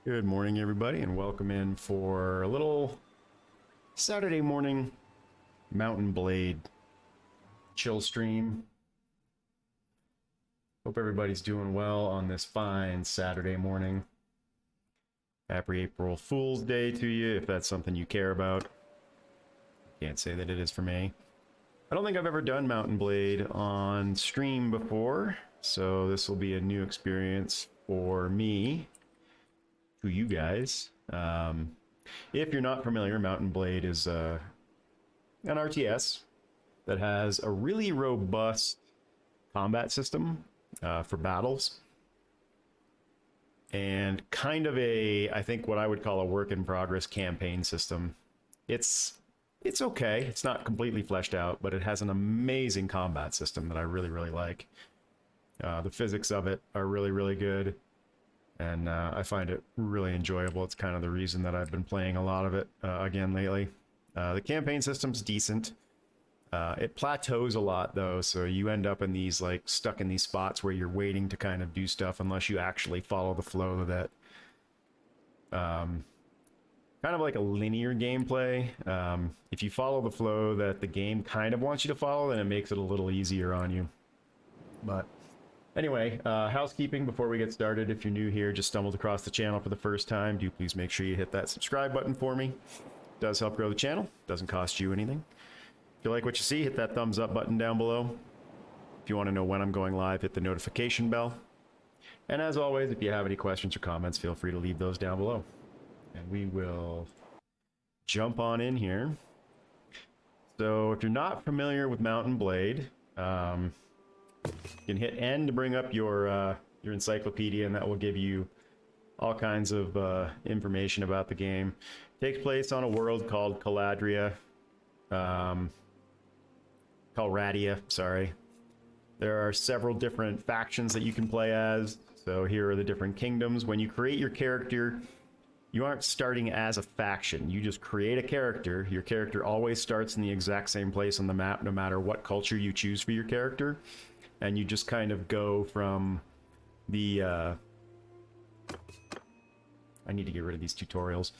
Good morning, everybody, and welcome in for a little Saturday morning Mountain Blade chill stream. Hope everybody's doing well on this fine Saturday morning. Happy April Fool's Day to you, if that's something you care about. Can't say that it is for me. I don't think I've ever done Mountain Blade on stream before, so this will be a new experience for me. To you guys. If you're not familiar, Mountain Blade is an RTS that has a really robust combat system for battles, and kind of I think what I would call a work in progress campaign system. It's okay. It's not completely fleshed out, but it has an amazing combat system that I really like. The physics of it are really good. And I find it really enjoyable. It's kind of the reason that I've been playing a lot of it again lately. The campaign system's decent. It plateaus a lot though, so you end up in these stuck in these spots where you're waiting to kind of do stuff unless you actually follow the flow that kind of like a linear gameplay. If you follow the flow that the game kind of wants you to follow, then it makes it a little easier on you. But anyway, housekeeping before we get started. If you're new here, just stumbled across the channel for the first time, do please make sure you hit that subscribe button for me. It does help grow the channel. Doesn't cost you anything. If you like what you see, hit that thumbs up button down below. If you want to know when I'm going live, hit the notification bell. And as always, if you have any questions or comments, feel free to leave those down below. And we will jump on in here. So if you're not familiar with Mountain Blade, you can hit N to bring up your encyclopedia, and that will give you all kinds of information about the game. It takes place on a world called Calradia, sorry. There are several different factions that you can play as. So here are the different kingdoms. When you create your character, you aren't starting as a faction. You just create a character. Your character always starts in the exact same place on the map, no matter what culture you choose for your character. And you just kind of go from the I need to get rid of these tutorials.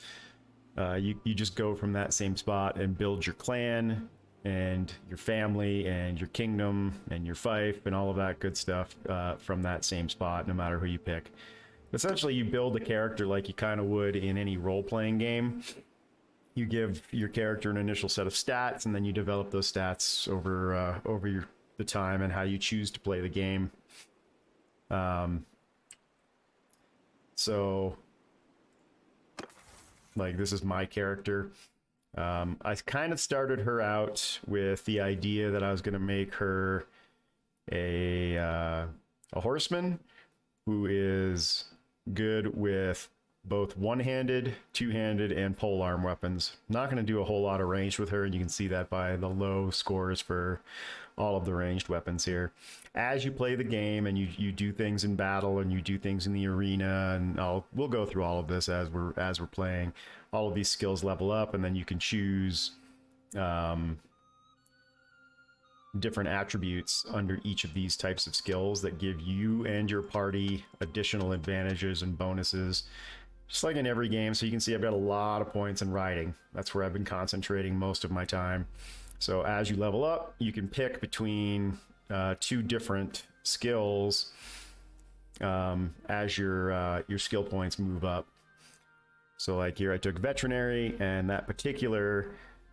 You just go from that same spot and build your clan and your family and your kingdom and your fief and all of that good stuff from that same spot, no matter who you pick. Essentially, you build a character like you kind of would in any role-playing game. You give your character an initial set of stats, and then you develop those stats over the time and how you choose to play the game. So like this is my character. I kind of started her out with the idea that I was going to make her a horseman who is good with both one-handed, two-handed, and polearm weapons. Not going to do a whole lot of ranged with her, and you can see that by the low scores for all of the ranged weapons here. As you play the game and you do things in battle and you do things in the arena, and we'll go through all of this as we're playing. All of these skills level up, and then you can choose different attributes under each of these types of skills that give you and your party additional advantages and bonuses, just like in every game. So you can see I've got a lot of points in riding. That's where I've been concentrating most of my time. So as you level up, you can pick between two different skills as your skill points move up. So like here I took veterinary, and that particular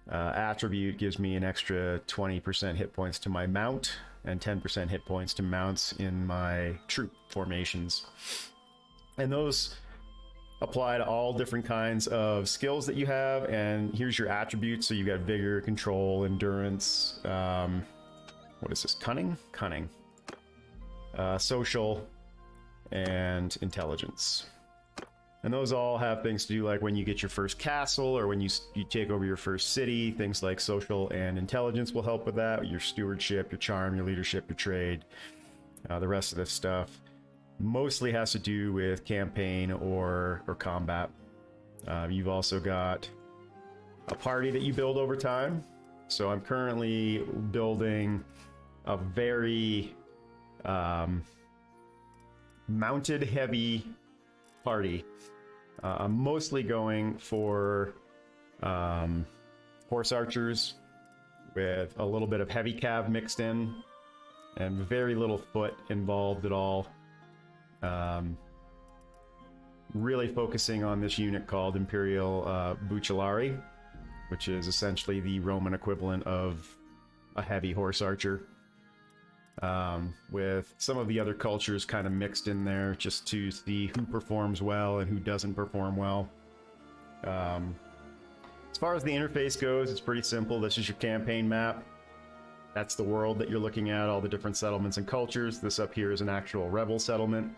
attribute gives me an extra 20% hit points to my mount and 10% hit points to mounts in my troop formations. And those apply to all different kinds of skills that you have. And here's your attributes. So you got vigor, control, endurance, what is this? Cunning, social, and intelligence. And those all have things to do, like when you get your first castle or when you take over your first city. Things like social and intelligence will help with that. Your stewardship, your charm, your leadership, your trade, the rest of this stuff mostly has to do with campaign or combat. You've also got a party that you build over time. So I'm currently building a very mounted heavy party. I'm mostly going for horse archers with a little bit of heavy cav mixed in and very little foot involved at all. Really focusing on this unit called Imperial Bucellari, which is essentially the Roman equivalent of a heavy horse archer, with some of the other cultures kind of mixed in there just to see who performs well and who doesn't perform well. As far as the interface goes, it's pretty simple. This is your campaign map. That's the world that you're looking at, all the different settlements and cultures. This up here is an actual rebel settlement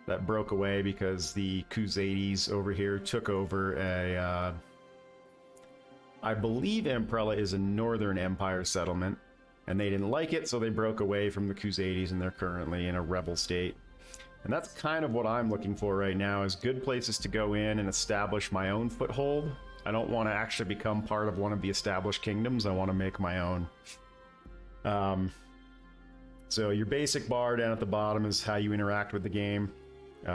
that broke away because the Khuzaites over here took over a... I believe Amprella is a Northern Empire settlement, and they didn't like it, so they broke away from the Khuzaites, and they're currently in a rebel state. And that's kind of what I'm looking for right now, is good places to go in and establish my own foothold. I don't want to actually become part of one of the established kingdoms. I want to make my own. So your basic bar down at the bottom is how you interact with the game.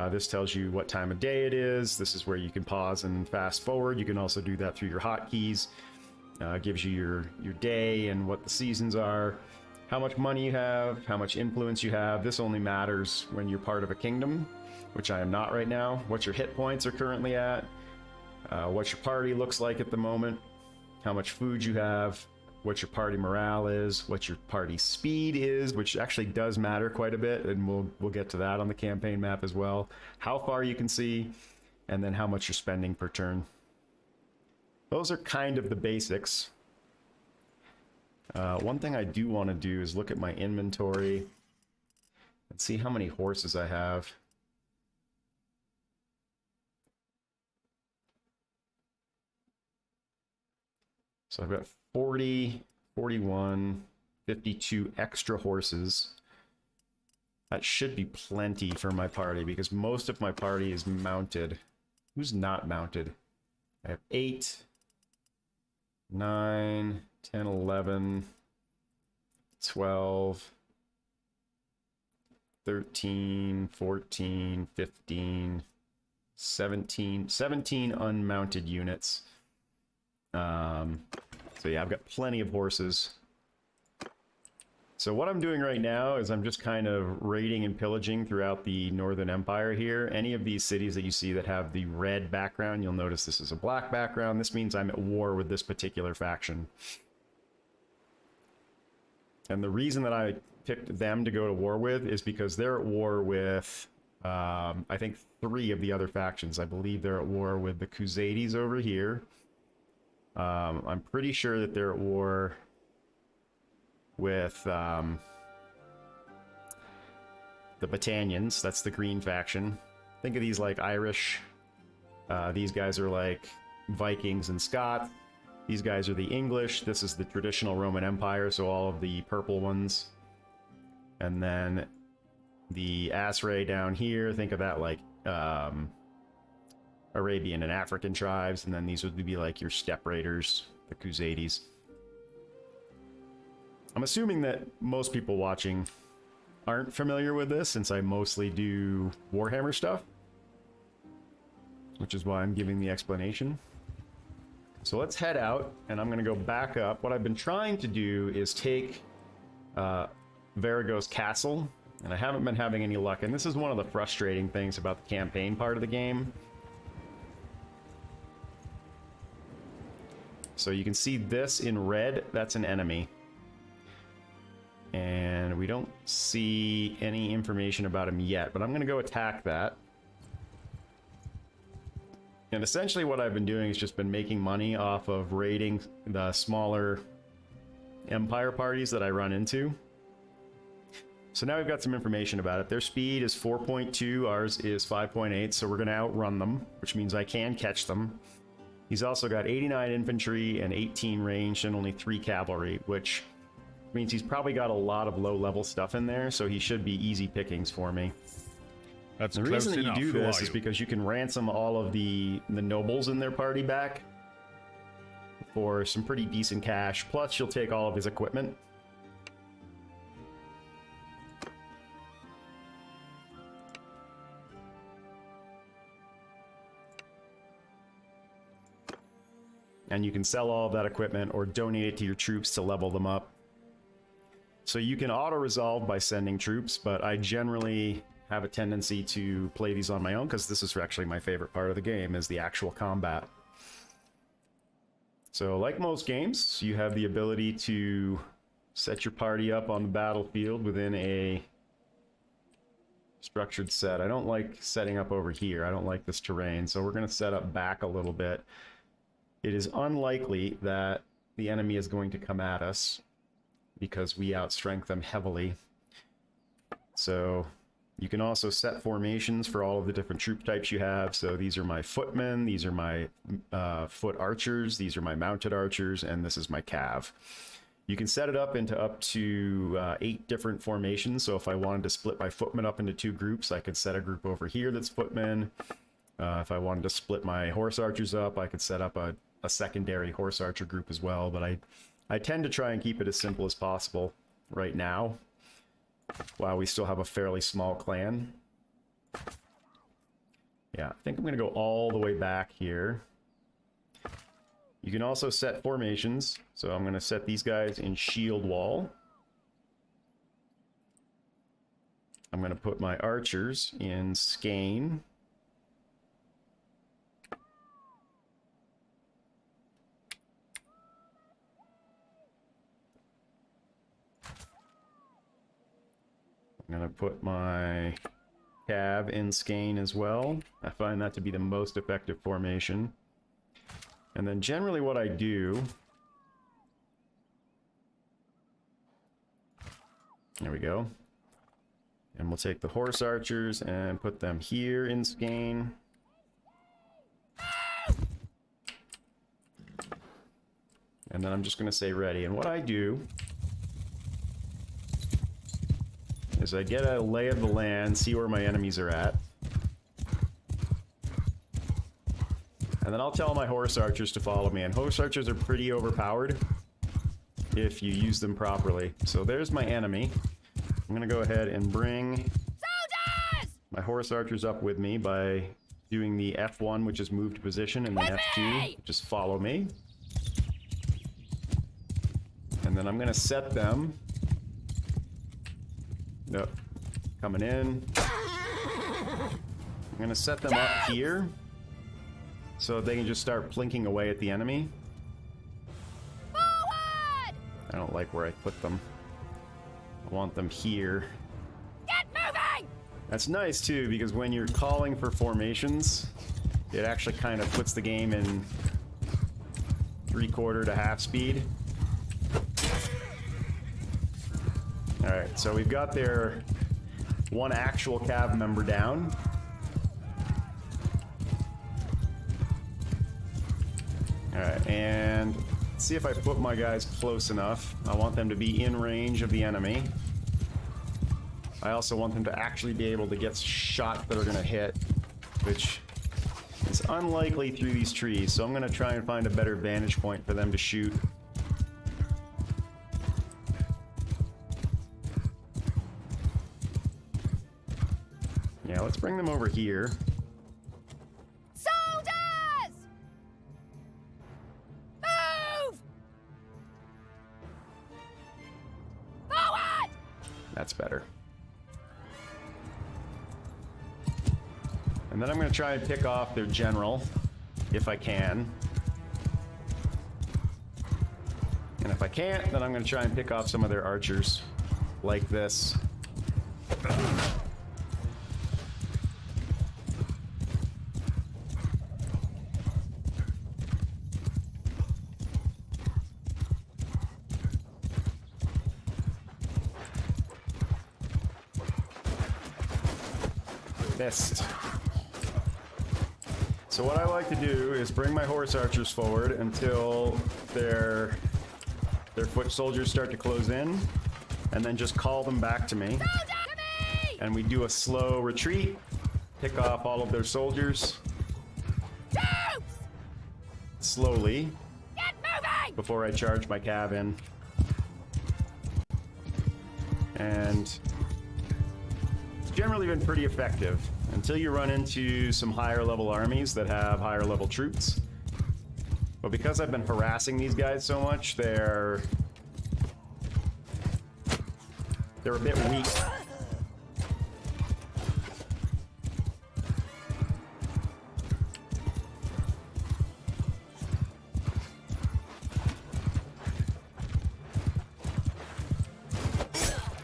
This tells you what time of day it is. This is where you can pause and fast forward. You can also do that through your hotkeys. Gives you your day and what the seasons are, how much money you have, how much influence you have. This only matters when you're part of a kingdom, which I am not right now. What your hit points are currently at, what your party looks like at the moment, how much food you have, what your party morale is, what your party speed is, which actually does matter quite a bit, and we'll get to that on the campaign map as well. How far you can see, and then how much you're spending per turn. Those are kind of the basics. One thing I do want to do is look at my inventory and see how many horses I have. So I've got 40, 41, 52 extra horses. That should be plenty for my party because most of my party is mounted. Who's not mounted? I have 8, 9, 10, 11, 12, 13, 14, 15, 17 unmounted units. So yeah, I've got plenty of horses. So what I'm doing right now is I'm just kind of raiding and pillaging throughout the Northern Empire here. Any of these cities that you see that have the red background, you'll notice this is a black background. This means I'm at war with this particular faction. And the reason that I picked them to go to war with is because they're at war with, I think, 3 of the other factions. I believe they're at war with the Khuzaites over here. I'm pretty sure that they're at war with the Battanians. That's the green faction. Think of these like Irish. These guys are like Vikings and Scots. These guys are the English. This is the traditional Roman Empire, so all of the purple ones. And then the Asray down here, think of that like Arabian and African tribes, and then these would be like your steppe raiders, the Khuzaites. I'm assuming that most people watching aren't familiar with this, since I mostly do Warhammer stuff, which is why I'm giving the explanation. So let's head out, and I'm going to go back up. What I've been trying to do is take Varigos Castle, and I haven't been having any luck, and this is one of the frustrating things about the campaign part of the game. So you can see this in red, that's an enemy. And we don't see any information about him yet, but I'm going to go attack that. And essentially what I've been doing is just been making money off of raiding the smaller empire parties that I run into. So now we've got some information about it. Their speed is 4.2, ours is 5.8, so we're going to outrun them, which means I can catch them. He's also got 89 infantry and 18 ranged and only 3 cavalry, which means he's probably got a lot of low-level stuff in there, so he should be easy pickings for me. That's the reason that you do this is because you can ransom all of the nobles in their party back for some pretty decent cash, plus you'll take all of his equipment. and you can sell all of that equipment or donate it to your troops to level them up. So you can auto-resolve by sending troops, but I generally have a tendency to play these on my own because this is actually my favorite part of the game, is the actual combat. So like most games, you have the ability to set your party up on the battlefield within a structured set. I don't like setting up over here. I don't like this terrain, so we're going to set up back a little bit. It is unlikely that the enemy is going to come at us because we outstrength them heavily. So you can also set formations for all of the different troop types you have. So these are my footmen, these are my foot archers, these are my mounted archers, and this is my cav. You can set it up into up to 8 different formations. So if I wanted to split my footmen up into 2 groups, I could set a group over here that's footmen. If I wanted to split my horse archers up, I could set up a secondary horse archer group as well. But I tend to try and keep it as simple as possible right now, while we still have a fairly small clan. Yeah, I think I'm going to go all the way back here. You can also set formations. So I'm going to set these guys in shield wall. I'm going to put my archers in skein. I'm going to put my cav in skein as well. I find that to be the most effective formation. And then generally what I do... There we go. And we'll take the horse archers and put them here in skein. And then I'm just going to say ready. And what I do is I get a lay of the land, see where my enemies are at. And then I'll tell my horse archers to follow me. And horse archers are pretty overpowered if you use them properly. So there's my enemy. I'm going to go ahead and bring soldiers! My horse archers up with me by doing the F1, which is move to position, and then F2, which is follow me. And then I'm going to set them. Nope. Coming in. I'm going to set them up here so they can just start plinking away at the enemy. Forward! I don't like where I put them. I want them here. Get moving! That's nice too, because when you're calling for formations, it actually kind of puts the game in 3/4 to half speed. Alright, so we've got their one actual cav member down. Alright, and let's see if I put my guys close enough. I want them to be in range of the enemy. I also want them to actually be able to get shots that are going to hit, which is unlikely through these trees, so I'm going to try and find a better vantage point for them to shoot. Yeah, let's bring them over here. Soldiers! Move! Forward! That's better. And then I'm going to try and pick off their general, if I can. And if I can't, then I'm going to try and pick off some of their archers, like this. Missed. So what I like to do is bring my horse archers forward until their foot soldiers start to close in, and then just call them back to me. And we do a slow retreat, pick off all of their soldiers. Troops! Slowly. Get moving! Before I charge my cav in. And it's generally been pretty effective until you run into some higher level armies that have higher level troops. But because I've been harassing these guys so much, they're a bit weak.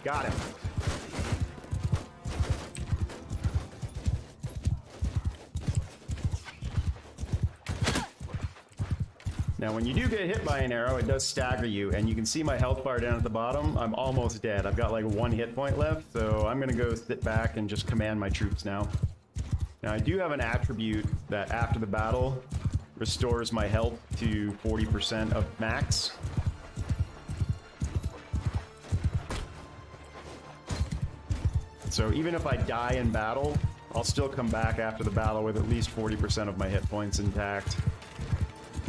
Got him. Now, when you do get hit by an arrow, it does stagger you, and you can see my health bar down at the bottom. I'm almost dead. I've got like 1 hit point left, so I'm gonna go sit back and just command my troops now. Now, I do have an attribute that after the battle restores my health to 40% of max. So even if I die in battle, I'll still come back after the battle with at least 40% of my hit points intact.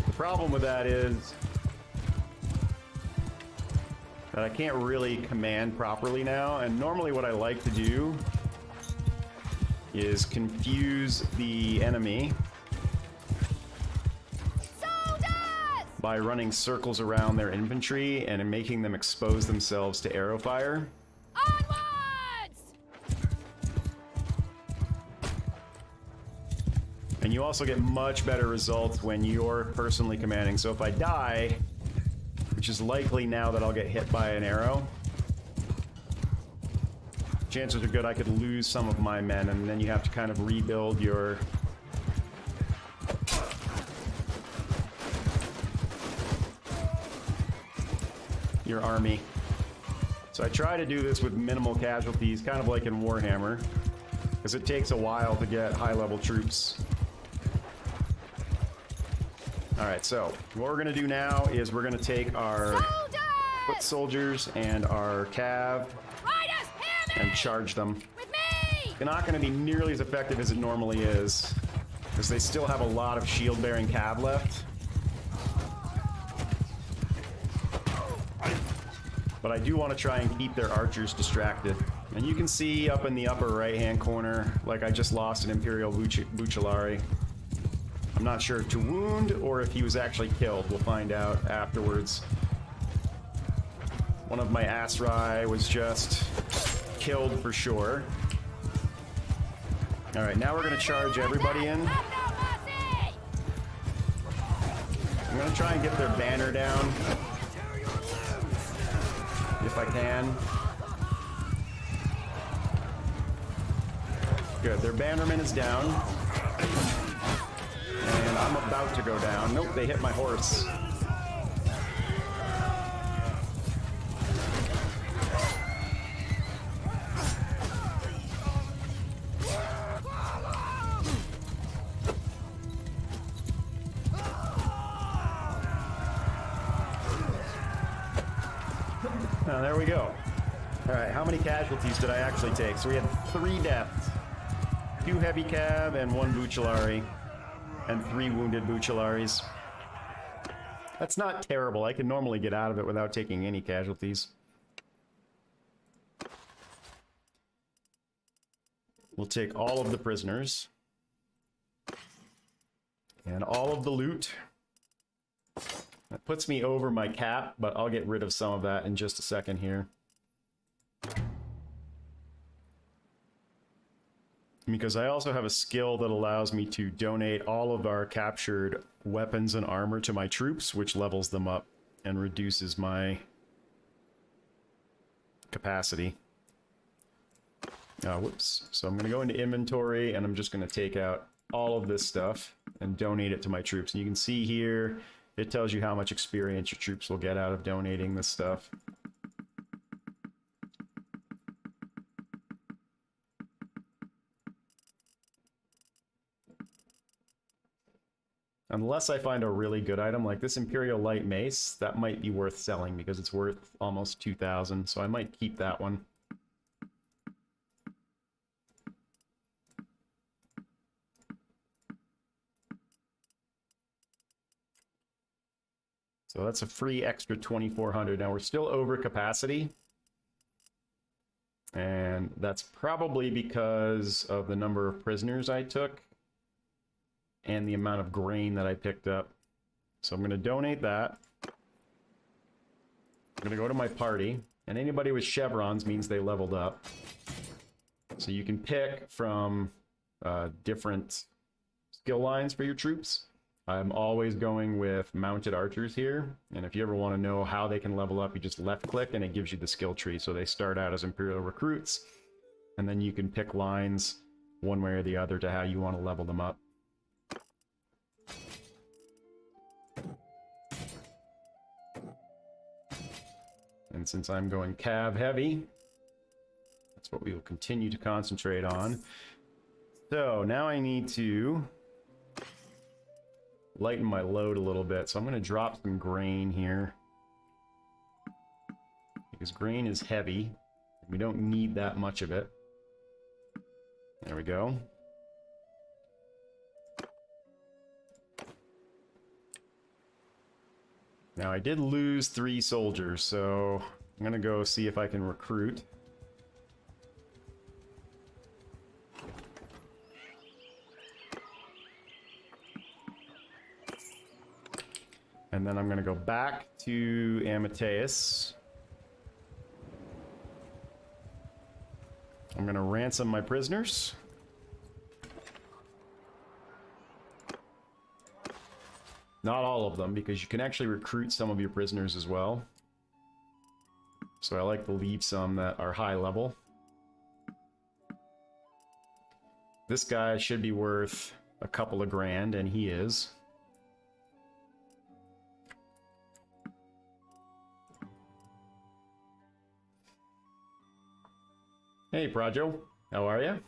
The problem with that is that I can't really command properly now, and normally what I like to do is confuse the enemy by running circles around their infantry and making them expose themselves to arrow fire. And you also get much better results when you're personally commanding. So if I die, which is likely now that I'll get hit by an arrow, chances are good I could lose some of my men, and then you have to kind of rebuild your army. So I try to do this with minimal casualties, kind of like in Warhammer, because it takes a while to get high-level troops. Alright, so what we're going to do now is we're going to take our foot soldiers and our cav and charge them. They're not going to be nearly as effective as it normally is, because they still have a lot of shield-bearing cav left. But I do want to try and keep their archers distracted. And you can see up in the upper right-hand corner, like I just lost an Imperial Bucellari. I'm not sure to wound or if he was actually killed. We'll find out afterwards. One of my Asrai was just killed for sure. Alright, now we're going to charge everybody in. I'm going to try and get their banner down, if I can. Good, their bannerman is down. And I'm about to go down. Nope, they hit my horse. Now, there we go. Alright, how many casualties did I actually take? So we had 3 deaths. 2 heavy cav and 1 Bucellari. And 3 wounded Bucellaris. That's not terrible. I can normally get out of it without taking any casualties. We'll take all of the prisoners. And all of the loot. That puts me over my cap, but I'll get rid of some of that in just a second here. Because I also have a skill that allows me to donate all of our captured weapons and armor to my troops, which levels them up and reduces my capacity. Whoops. So I'm going to go into inventory, and I'm just going to take out all of this stuff and donate it to my troops. And you can see here, it tells you how much experience your troops will get out of donating this stuff. Unless I find a really good item, like this Imperial Light Mace, that might be worth selling because it's worth almost 2,000, so I might keep that one. So that's a free extra 2,400. Now we're still over capacity. And that's probably because of the number of prisoners I took and the amount of grain that I picked up. So I'm going to donate that. I'm going to go to my party, and anybody with chevrons means they leveled up. So you can pick from different skill lines for your troops. I'm always going with mounted archers here, and if you ever want to know how they can level up, you just left click and it gives you the skill tree. So they start out as Imperial recruits, and then you can pick lines one way or the other to how you want to level them up. And since I'm going cav heavy, that's what we will continue to concentrate on. So now I need to lighten my load a little bit. So I'm going to drop some grain here, because grain is heavy. We don't need that much of it. There we go. Now I did lose 3 soldiers, so I'm going to go see if I can recruit. And then I'm going to go back to Amateus. I'm going to ransom my prisoners. Not all of them, because you can actually recruit some of your prisoners as well. So I like to leave some that are high level. This guy should be worth a couple of grand, and he is. Hey, Prajo. How are you?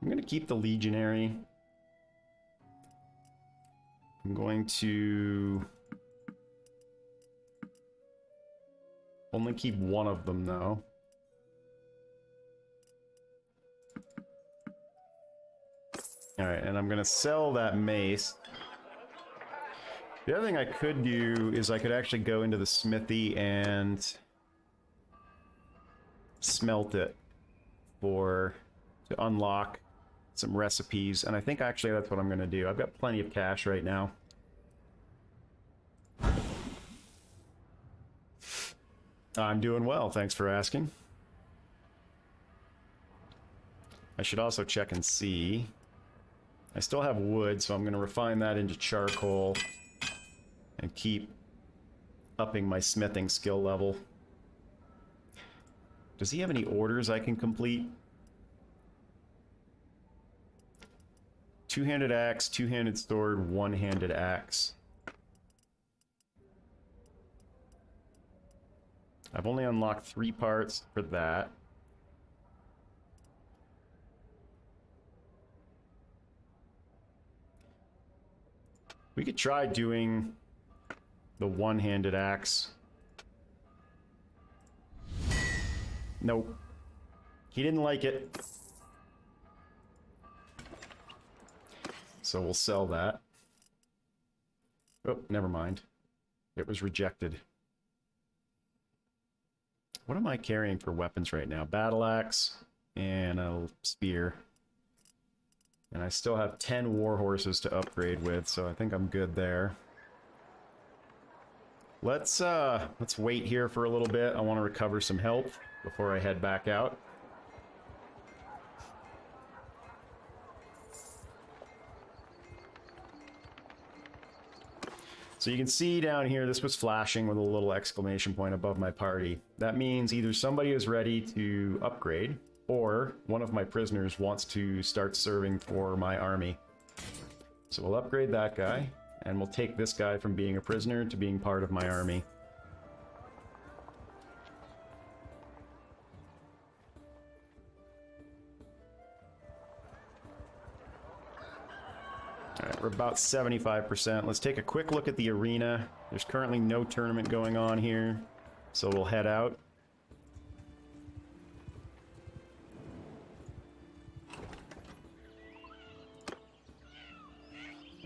I'm going to keep the legionary. I'm going to only keep one of them, though. Alright, and I'm going to sell that mace. The other thing I could do is I could actually go into the smithy and smelt it to unlock some recipes, and I think actually that's what I'm going to do. I've got plenty of cash right now. I'm doing well, thanks for asking. I should also check and see. I still have wood, so I'm going to refine that into charcoal and keep upping my smithing skill level. Does he have any orders I can complete? Two-handed axe, two-handed sword, one-handed axe. I've only unlocked 3 parts for that. We could try doing the one-handed axe. Nope. He didn't like it. So we'll sell that. Oh, never mind. It was rejected. What am I carrying for weapons right now? Battle axe and a spear. And I still have 10 war horses to upgrade with, so I think I'm good there. Let's wait here for a little bit. I want to recover some health before I head back out. So you can see down here, this was flashing with a little exclamation point above my party. That means either somebody is ready to upgrade, or one of my prisoners wants to start serving for my army. So we'll upgrade that guy, and we'll take this guy from being a prisoner to being part of my army. Alright, we're about 75%. Let's take a quick look at the arena. There's currently no tournament going on here, so we'll head out.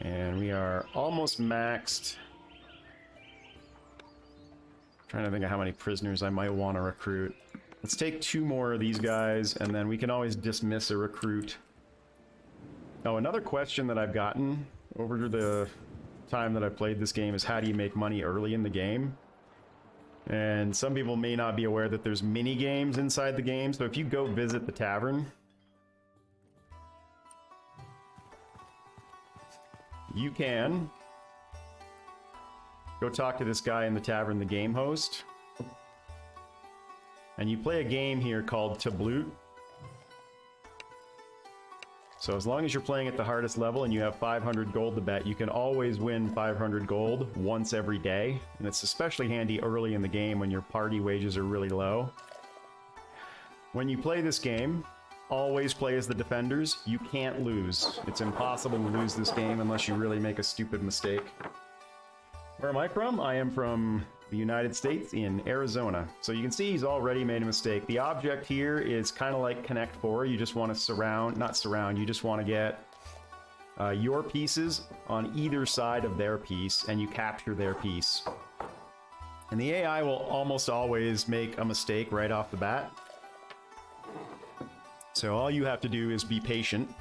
And we are almost maxed. Trying to think of how many prisoners I might want to recruit. Let's take 2 more of these guys, and then we can always dismiss a recruit Oh, another question that I've gotten over the time that I've played this game is how do you make money early in the game? And some people may not be aware that there's mini games inside the game. So if you go visit the tavern, you can go talk to this guy in the tavern, the game host. And you play a game here called Tabloot. So as long as you're playing at the hardest level and you have 500 gold to bet, you can always win 500 gold once every day. And it's especially handy early in the game when your party wages are really low. When you play this game, always play as the defenders. You can't lose. It's impossible to lose this game unless you really make a stupid mistake. Where am I from? I am from the United States in Arizona. So you can see he's already made a mistake. The object here is kind of like Connect 4. You just want to surround, not surround, you just want to get your pieces on either side of their piece, and you capture their piece. And the AI will almost always make a mistake right off the bat. So all you have to do is be patient.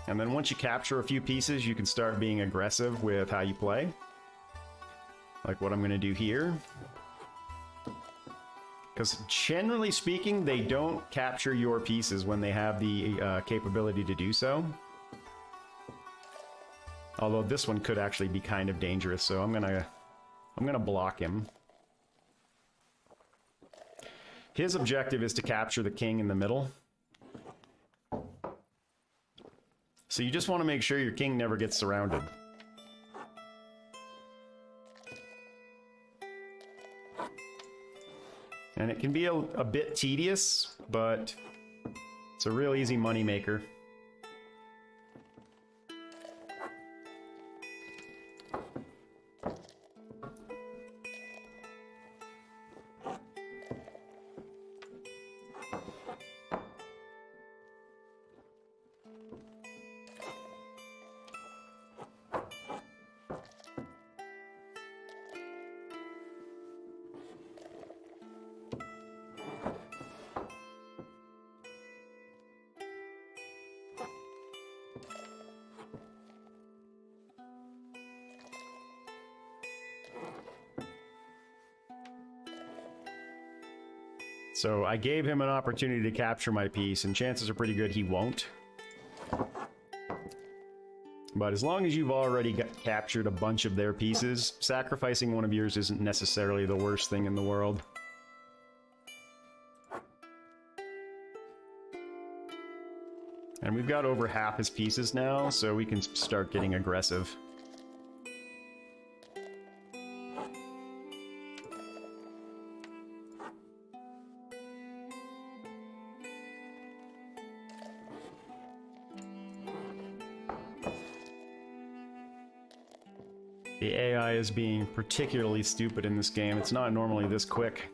And then once you capture a few pieces, you can start being aggressive with how you play. Like what I'm going to do here. Because generally speaking, they don't capture your pieces when they have the capability to do so. Although this one could actually be kind of dangerous, so I'm gonna block him. His objective is to capture the king in the middle. So you just want to make sure your king never gets surrounded. And it can be a bit tedious, but it's a real easy money maker. So I gave him an opportunity to capture my piece, and chances are pretty good he won't. But as long as you've already captured a bunch of their pieces, sacrificing one of yours isn't necessarily the worst thing in the world. And we've got over half his pieces now, so we can start getting aggressive. The AI is being particularly stupid in this game. It's not normally this quick.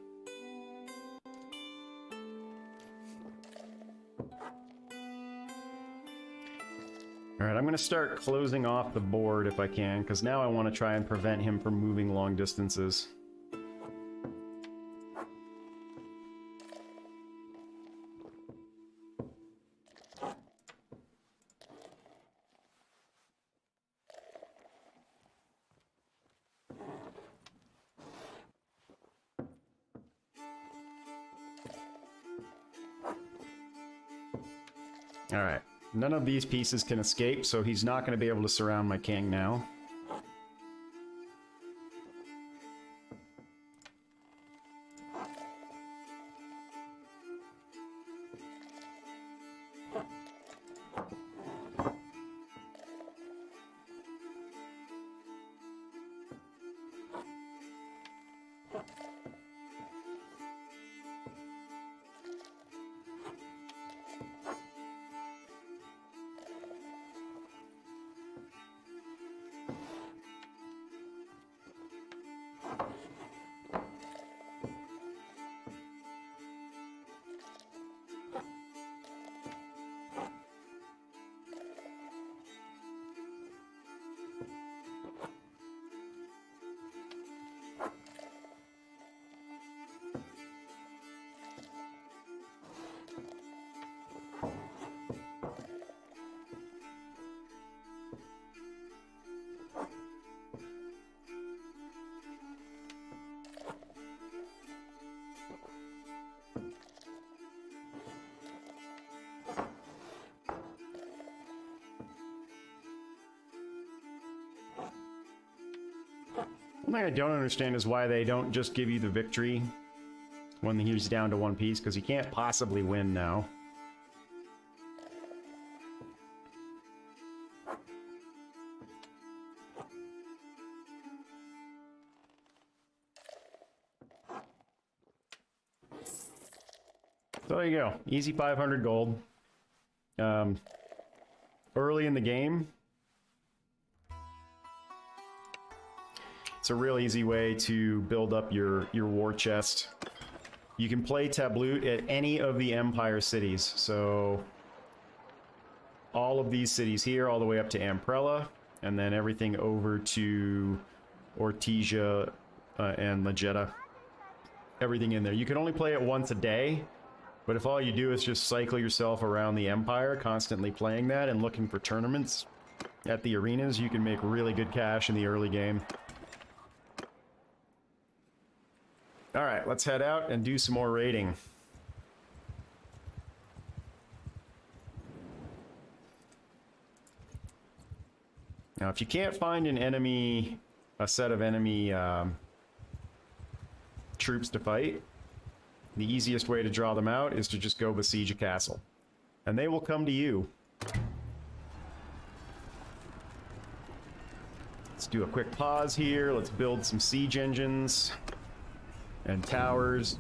Alright, I'm going to start closing off the board if I can, because now I want to try and prevent him from moving long distances. Alright, none of these pieces can escape, so he's not going to be able to surround my king now. One thing I don't understand is why they don't just give you the victory when he's down to one piece, because he can't possibly win now. So there you go. Easy 500 gold. Early in the game, it's a real easy way to build up your war chest. You can play Tabloot at any of the Empire cities. So all of these cities here, all the way up to Amprella, and then everything over to Ortesia and Legetta. Everything in there. You can only play it once a day, but if all you do is just cycle yourself around the Empire, constantly playing that and looking for tournaments at the arenas, you can make really good cash in the early game. Alright, let's head out and do some more raiding. Now, if you can't find a set of enemy troops to fight, the easiest way to draw them out is to just go besiege a castle. And they will come to you. Let's do a quick pause here. Let's build some siege engines and towers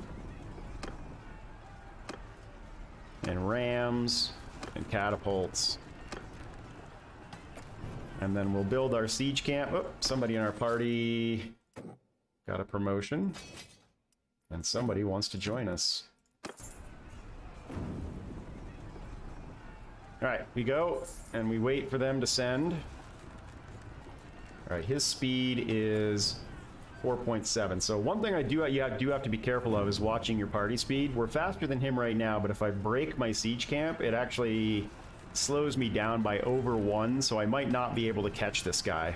and rams and catapults. And then we'll build our siege camp. Oh, somebody in our party got a promotion. And somebody wants to join us. Alright, we go, and we wait for them to send. Alright, his speed is 4.7. So one thing you do have to be careful of is watching your party speed. We're faster than him right now, but if I break my siege camp, it actually slows me down by over 1, so I might not be able to catch this guy.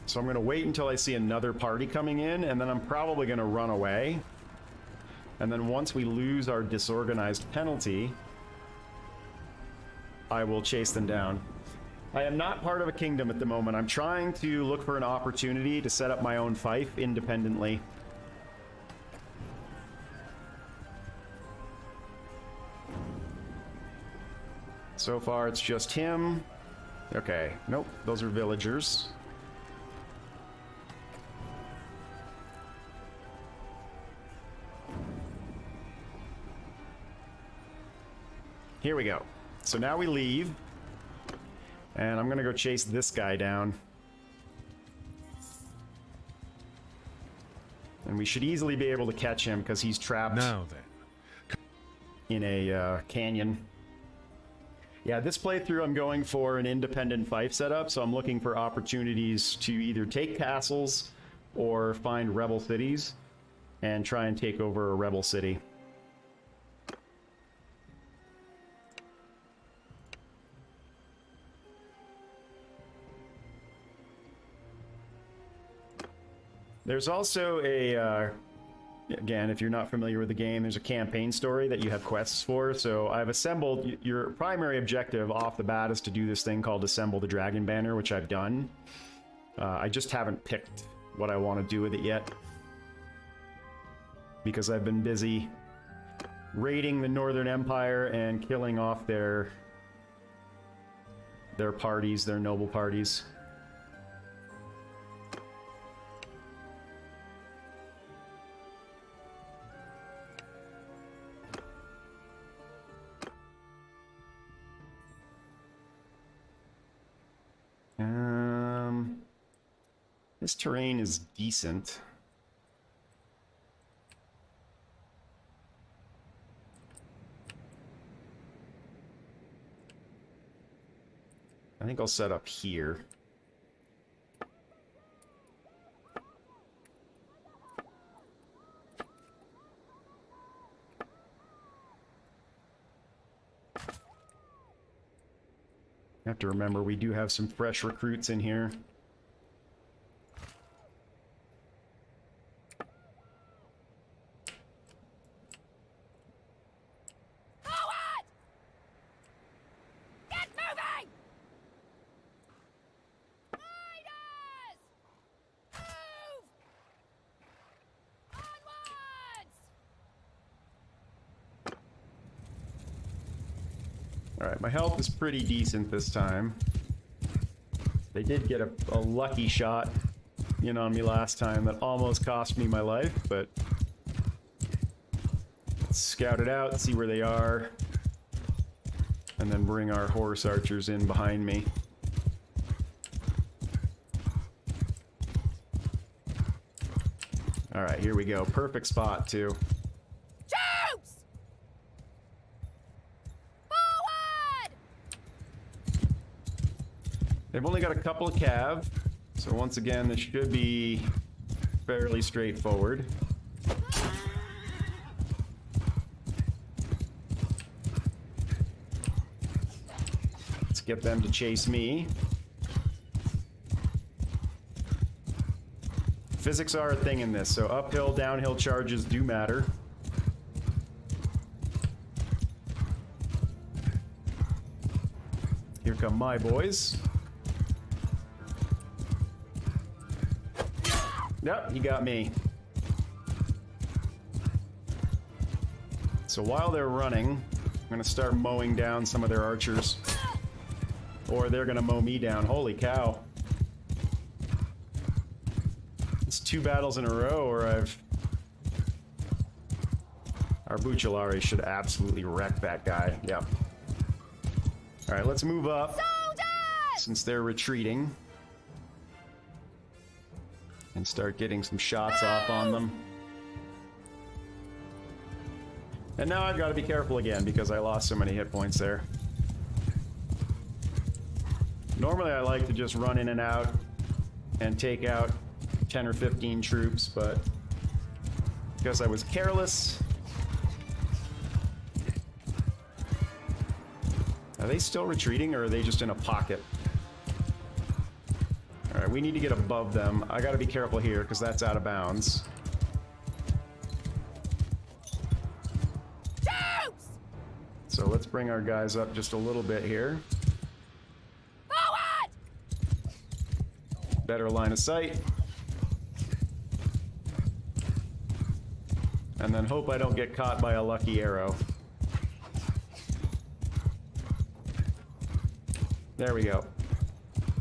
So I'm going to wait until I see another party coming in, and then I'm probably going to run away. And then once we lose our disorganized penalty, I will chase them down. I am not part of a kingdom at the moment. I'm trying to look for an opportunity to set up my own fief independently. So far, it's just him. Okay, nope, those are villagers. Here we go. So now we leave. And I'm gonna go chase this guy down. And we should easily be able to catch him because he's trapped Now then. in a canyon. Yeah, this playthrough I'm going for an independent fief setup, so I'm looking for opportunities to either take castles or find rebel cities and try and take over a rebel city. There's also a, again, if you're not familiar with the game, there's a campaign story that you have quests for. So I've assembled, your primary objective off the bat is to do this thing called Assemble the Dragon Banner, which I've done. I just haven't picked what I want to do with it yet, because I've been busy raiding the Northern Empire and killing off their parties, their noble parties. This terrain is decent. I think I'll set up here. You have to remember we do have some fresh recruits in here. Alright, my health is pretty decent this time. They did get a lucky shot in on me last time that almost cost me my life, but let's scout it out, see where they are, and then bring our horse archers in behind me. Alright, here we go. Perfect spot, too. Troops! Forward! They've only got a couple of cav, so once again, this should be fairly straightforward. Let's get them to chase me. Physics are a thing in this, so uphill, downhill charges do matter. Here come my boys. Yep, he got me. So while they're running, I'm gonna start mowing down some of their archers. Or they're gonna mow me down. Holy cow. It's 2 battles in a row, or our Bucellari should absolutely wreck that guy. Yep. Alright, let's move up. Soldiers! Since they're retreating. And start getting some shots off on them. And now I've got to be careful again because I lost so many hit points there. Normally I like to just run in and out and take out 10 or 15 troops, but because I was careless. Are they still retreating, or are they just in a pocket? Alright, we need to get above them. I gotta be careful here, because that's out of bounds. Troops! So let's bring our guys up just a little bit here. Forward! Better line of sight. And then hope I don't get caught by a lucky arrow. There we go.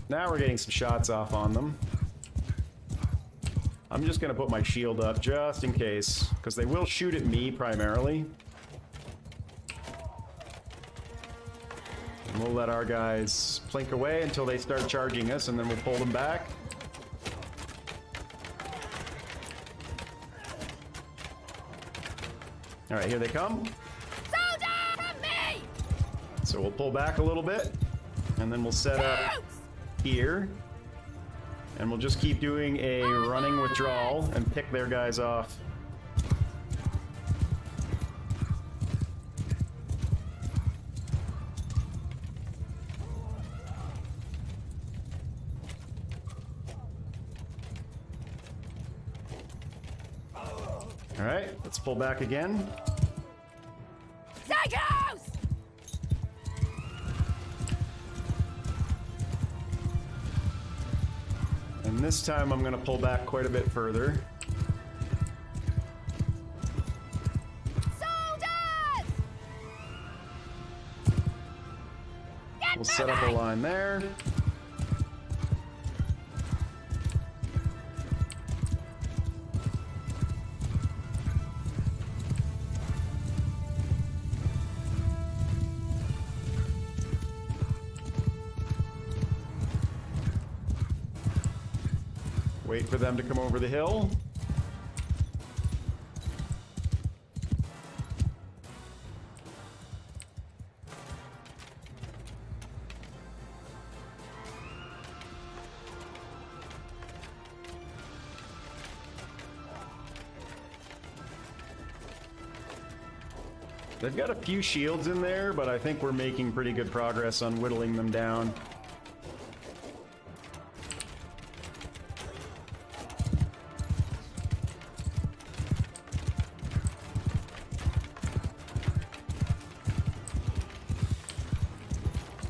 Now we're getting some shots off on them. I'm just gonna put my shield up just in case, because they will shoot at me primarily. And we'll let our guys plink away until they start charging us, and then we'll pull them back. Alright, here they come. Soldier from me! So we'll pull back a little bit, and then we'll set up Troops! here. And we'll just keep doing a running withdrawal and pick their guys off. Alright, let's pull back again. Psychos! And this time I'm going to pull back quite a bit further. Soldiers! Get We'll set up a moving! line there. Wait for them to come over the hill. They've got a few shields in there, but I think we're making pretty good progress on whittling them down.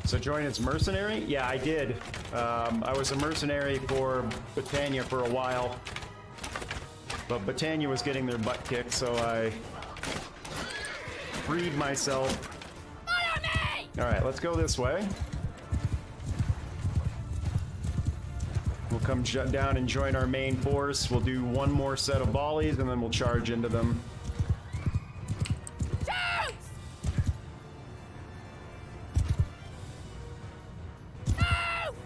So join as mercenary? Yeah, I did. I was a mercenary for Britannia for a while. But Britannia was getting their butt kicked, so I freed myself. Follow me! Alright, let's go this way. We'll come down and join our main force. We'll do one more set of volleys, and then we'll charge into them. Shoot! Move!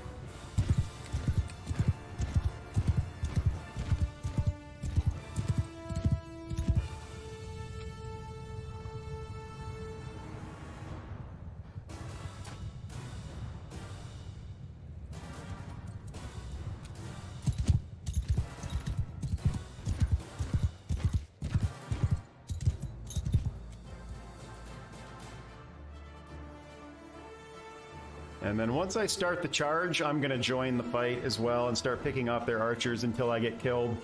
And then once I start the charge, I'm going to join the fight as well and start picking off their archers until I get killed.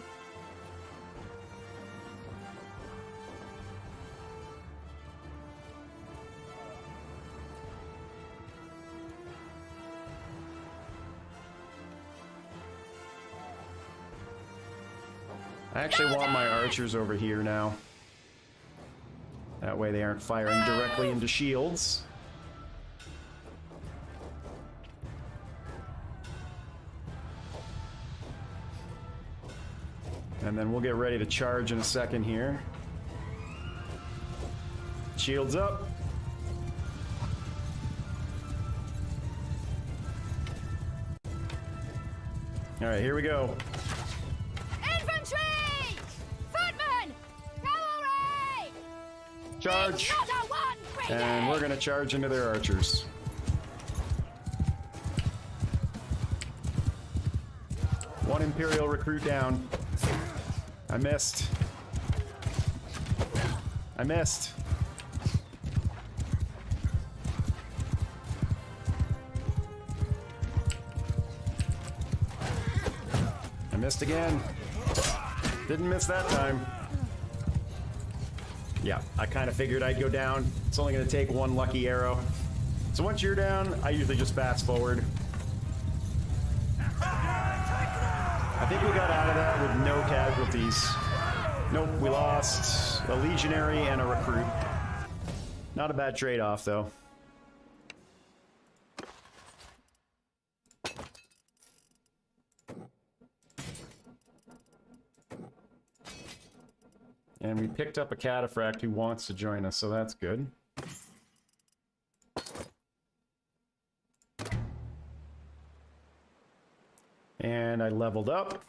I actually want my archers over here now. That way they aren't firing directly into shields. And then we'll get ready to charge in a second here. Shields up. All right, here we go. Infantry! Footmen! Cavalry! Charge. Not a one brigade! And we're gonna charge into their archers. One Imperial recruit down. I missed. I missed. I missed again. Didn't miss that time. Yeah, I kind of figured I'd go down. It's only going to take one lucky arrow. So once you're down, I usually just fast forward. I think we got out of that with no casualties. Nope, we lost a legionary and a recruit. Not a bad trade-off, though. And we picked up a cataphract who wants to join us, so that's good. And I leveled up,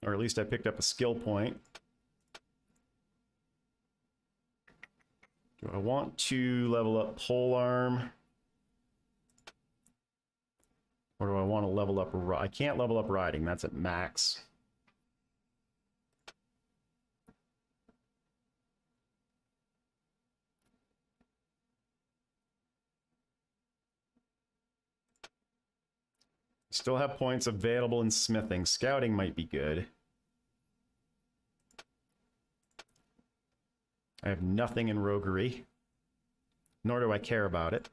or at least I picked up a skill point. Do I want to level up polearm? Or do I want to level up... I can't level up riding, that's at max. Still have points available in smithing. Scouting might be good. I have nothing in roguery. Nor do I care about it.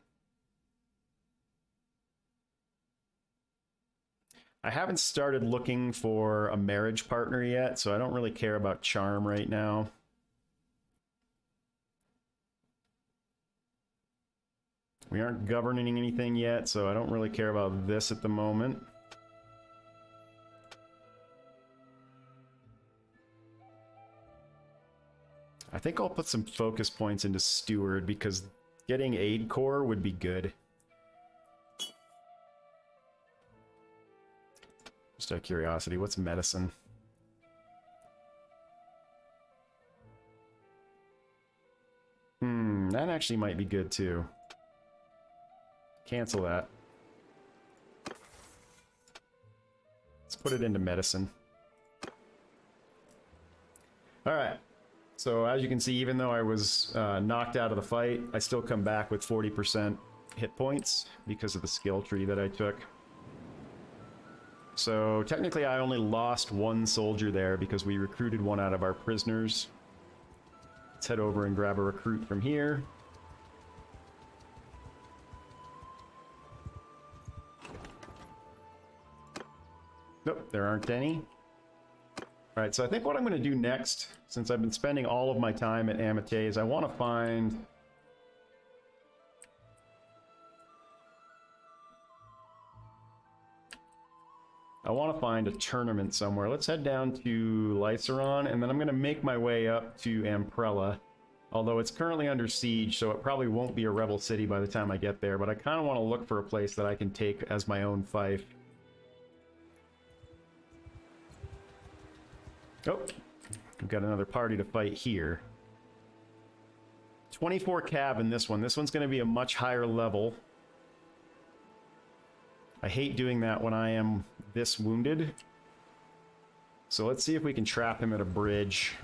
I haven't started looking for a marriage partner yet, so I don't really care about charm right now. We aren't governing anything yet, so I don't really care about this at the moment. I think I'll put some focus points into Steward because getting Aid Corps would be good. Just out of curiosity, what's medicine? That actually might be good too. Cancel that. Let's put it into medicine. Alright. So as you can see, even though I was knocked out of the fight, I still come back with 40% hit points because of the skill tree that I took. So technically I only lost one soldier there because we recruited one out of our prisoners. Let's head over and grab a recruit from here. Nope, there aren't any. Alright, so I think what I'm going to do next, since I've been spending all of my time at Amate, is I want to find I want to find a tournament somewhere. Let's head down to Lyceron, and then I'm going to make my way up to Amprella. Although it's currently under siege, so it probably won't be a rebel city by the time I get there. But I kind of want to look for a place that I can take as my own fief. Oh, we've got another party to fight here. 24 cav in this one. This one's going to be a much higher level. I hate doing that when I am this wounded. So let's see if we can trap him at a bridge.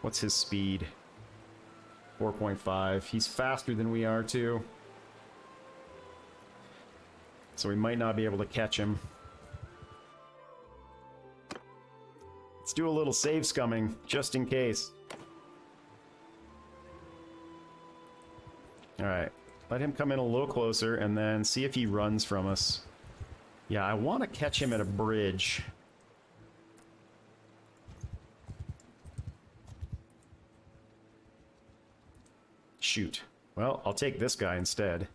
What's his speed? 4.5. He's faster than we are too. So we might not be able to catch him. Let's do a little save scumming, just in case. Alright. Let him come in a little closer and then see if he runs from us. Yeah, I want to catch him at a bridge. Shoot. Well, I'll take this guy instead.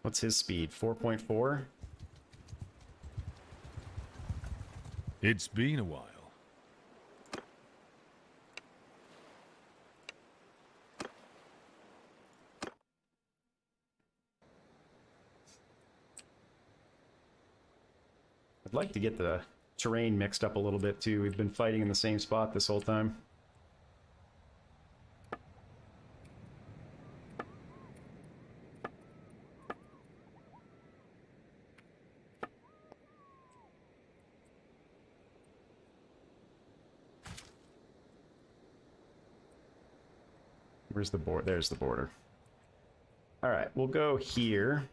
What's his speed? 4.4? It's been a while. I'd like to get the terrain mixed up a little bit too. We've been fighting in the same spot this whole time. Where's the border? There's the border. All right, we'll go here.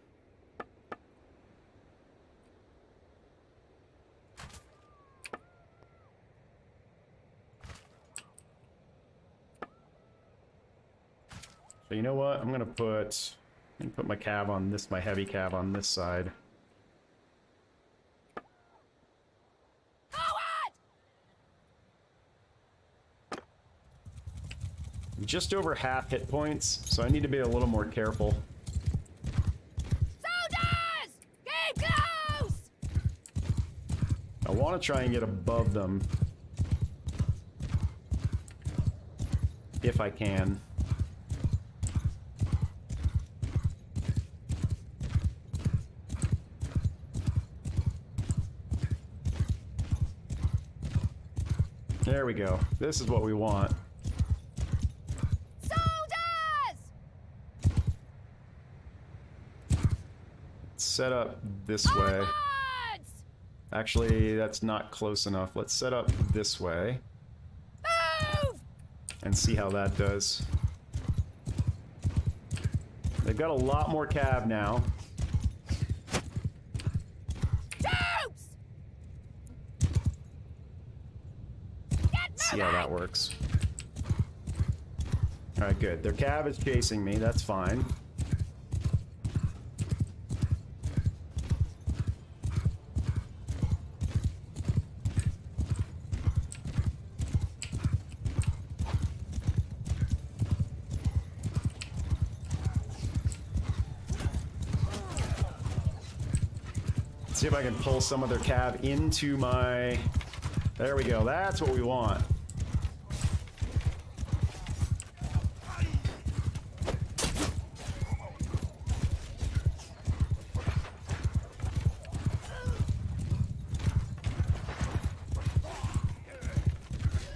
So you know what? I'm gonna put my cav on this, my heavy cav on this side. Forward! Just over half hit points, so I need to be a little more careful. Soldiers! Keep close! I want to try and get above them. If I can. There we go. This is what we want. Soldiers! Set up this way. Onwards! Actually, that's not close enough. Let's set up this way Move! and see how that does. They've got a lot more cav now. Troops! See how that works. Alright, good. Their cav is chasing me. That's fine. See if I can pull some of their cav into my... There we go. That's what we want.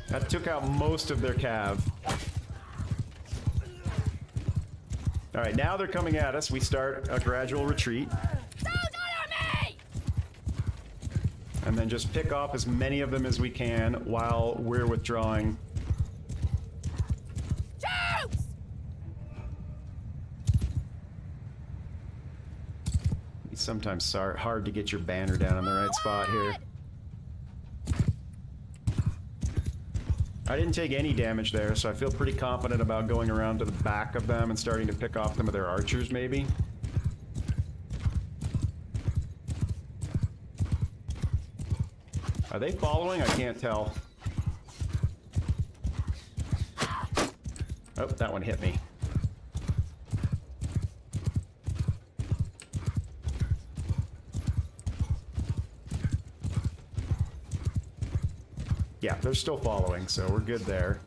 That took out most of their cav. Alright, now they're coming at us. We start a gradual retreat. And then just pick off as many of them as we can while we're withdrawing. Troops! It's sometimes hard to get your banner down in the right spot here. I didn't take any damage there, so I feel pretty confident about going around to the back of them and starting to pick off some of their archers, maybe. Are they following? I can't tell. Oh, that one hit me. Yeah, they're still following, so we're good there.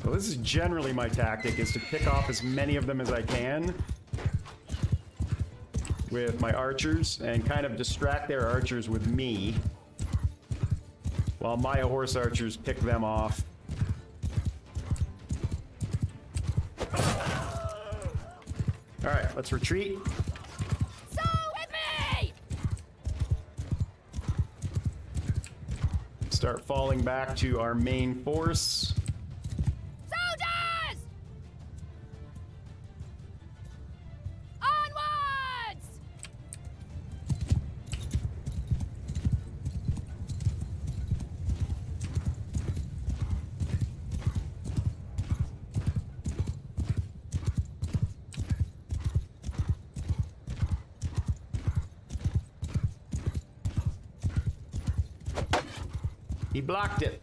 So this is generally my tactic, is to pick off as many of them as I can with my archers and kind of distract their archers with me while my horse archers pick them off. All right, let's retreat. So with me! Start falling back to our main force. Soldiers! Onwards! He blocked it.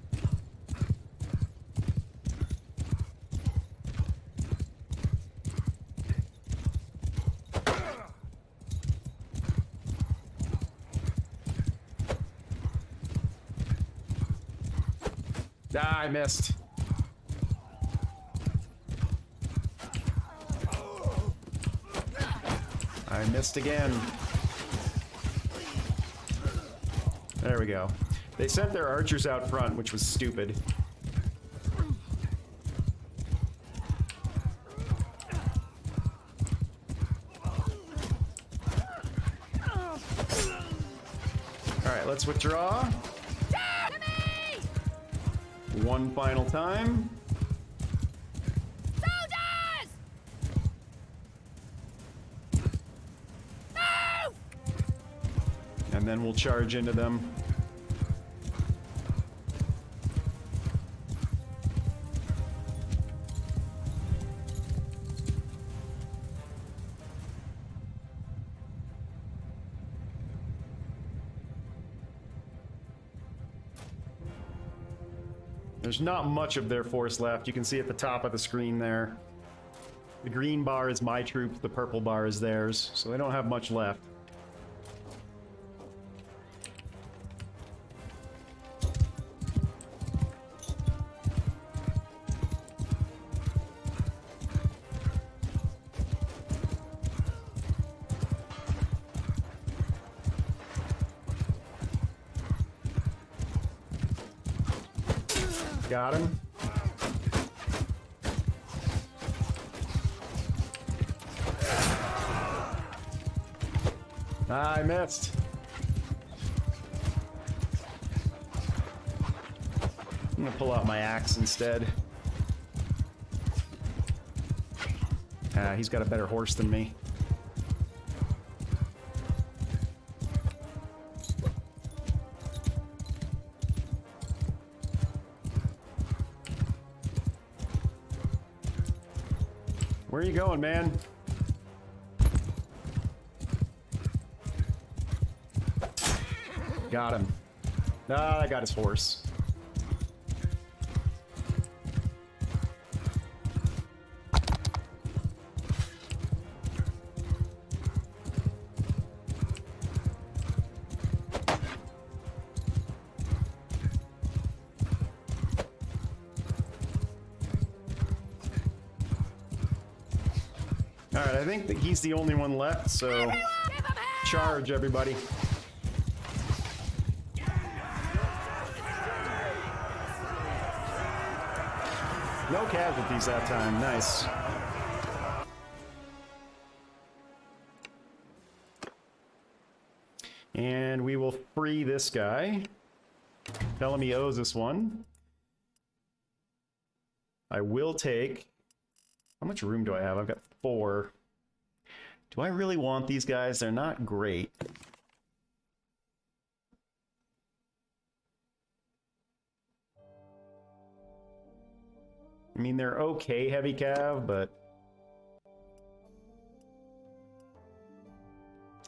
Ah, I missed. I missed again. There we go. They sent their archers out front, which was stupid. Alright, let's withdraw. To me! One final time. Soldiers! Move! And then we'll charge into them. There's not much of their force left. You can see at the top of the screen there. The green bar is my troops, the purple bar is theirs, so they don't have much left. Got him. I missed. I'm gonna pull out my axe instead. He's got a better horse than me. Where are you going, man? Got him. Ah, I got his horse. Alright, I think that he's the only one left, so charge, everybody. No casualties that time. Nice. And we will free this guy. Tell him he owes us one. I will take... How much room do I have? I've got 4. Do I really want these guys? They're not great. mean, they're okay heavy cav, but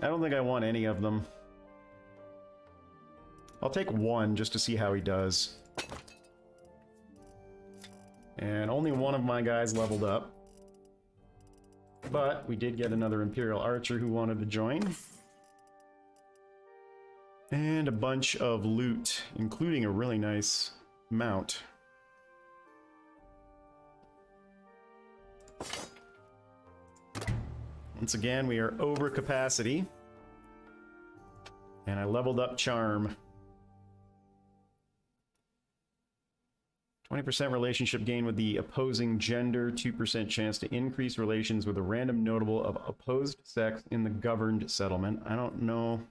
I don't think I want any of them. I'll take one just to see how he does. And only one of my guys leveled up. But we did get another Imperial Archer who wanted to join. And a bunch of loot, including a really nice mount. Once again, we are over capacity. And I leveled up Charm. 20% relationship gain with the opposing gender, 2% chance to increase relations with a random notable of opposed sex in the governed settlement. I don't know.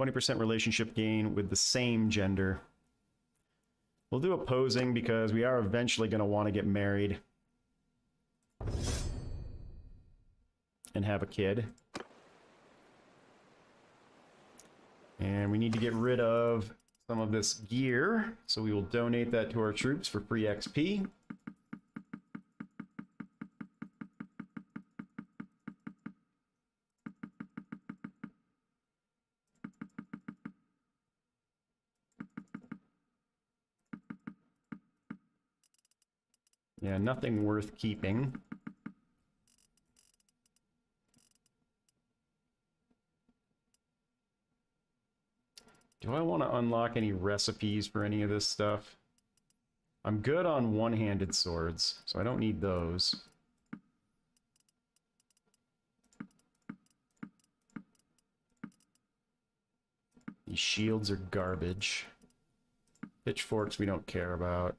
20% relationship gain with the same gender. We'll do opposing because we are eventually going to want to get married. And have a kid. And we need to get rid of some of this gear, so we will donate that to our troops for free XP. Yeah, nothing worth keeping. Do I want to unlock any recipes for any of this stuff? I'm good on one-handed swords, so I don't need those. These shields are garbage. Pitchforks we don't care about.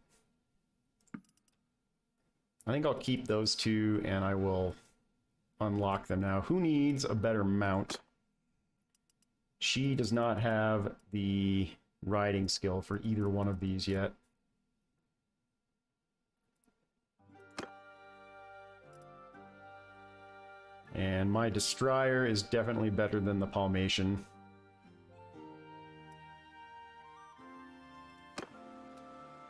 I think I'll keep those two and I will unlock them now. Who needs a better mount? She does not have the riding skill for either one of these yet. And my Destrier is definitely better than the Palmation.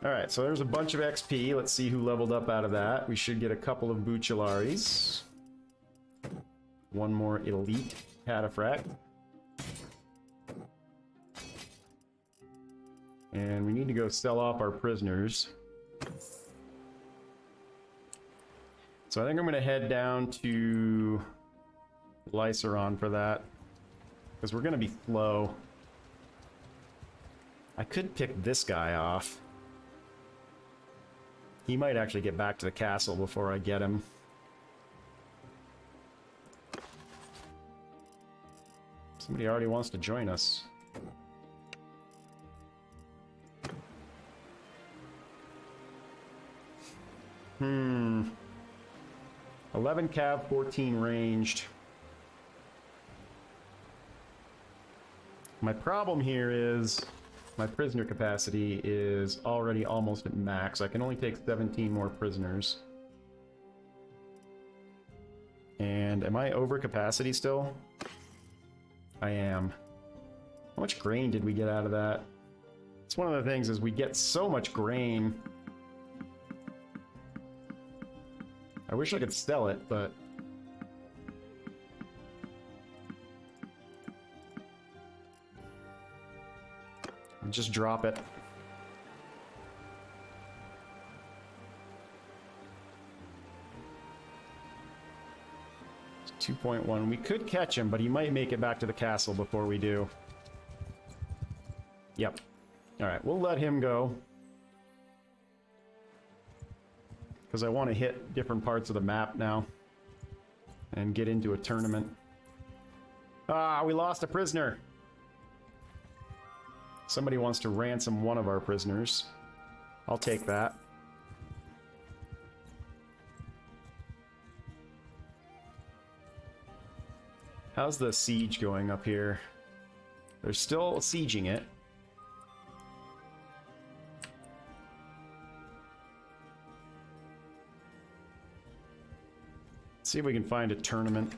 Alright, so there's a bunch of XP. Let's see who leveled up out of that. We should get a couple of Buccellaris. One more Elite Cataphract. And we need to go sell off our prisoners. So I think I'm going to head down to Lyceron for that. Because we're going to be slow. I could pick this guy off. He might actually get back to the castle before I get him. Somebody already wants to join us. Hmm. 11 cav, 14 ranged. My problem here is my prisoner capacity is already almost at max. I can only take 17 more prisoners. And am I over capacity still? I am. How much grain did we get out of that? It's one of the things is we get so much grain. I wish I could sell it, but just drop it. It's 2.1. We could catch him, but he might make it back to the castle before we do. Yep. Alright, we'll let him go. Because I want to hit different parts of the map now. And get into a tournament. Ah, we lost a prisoner! Somebody wants to ransom one of our prisoners. I'll take that. How's the siege going up here? They're still sieging it. Let's see if we can find a tournament.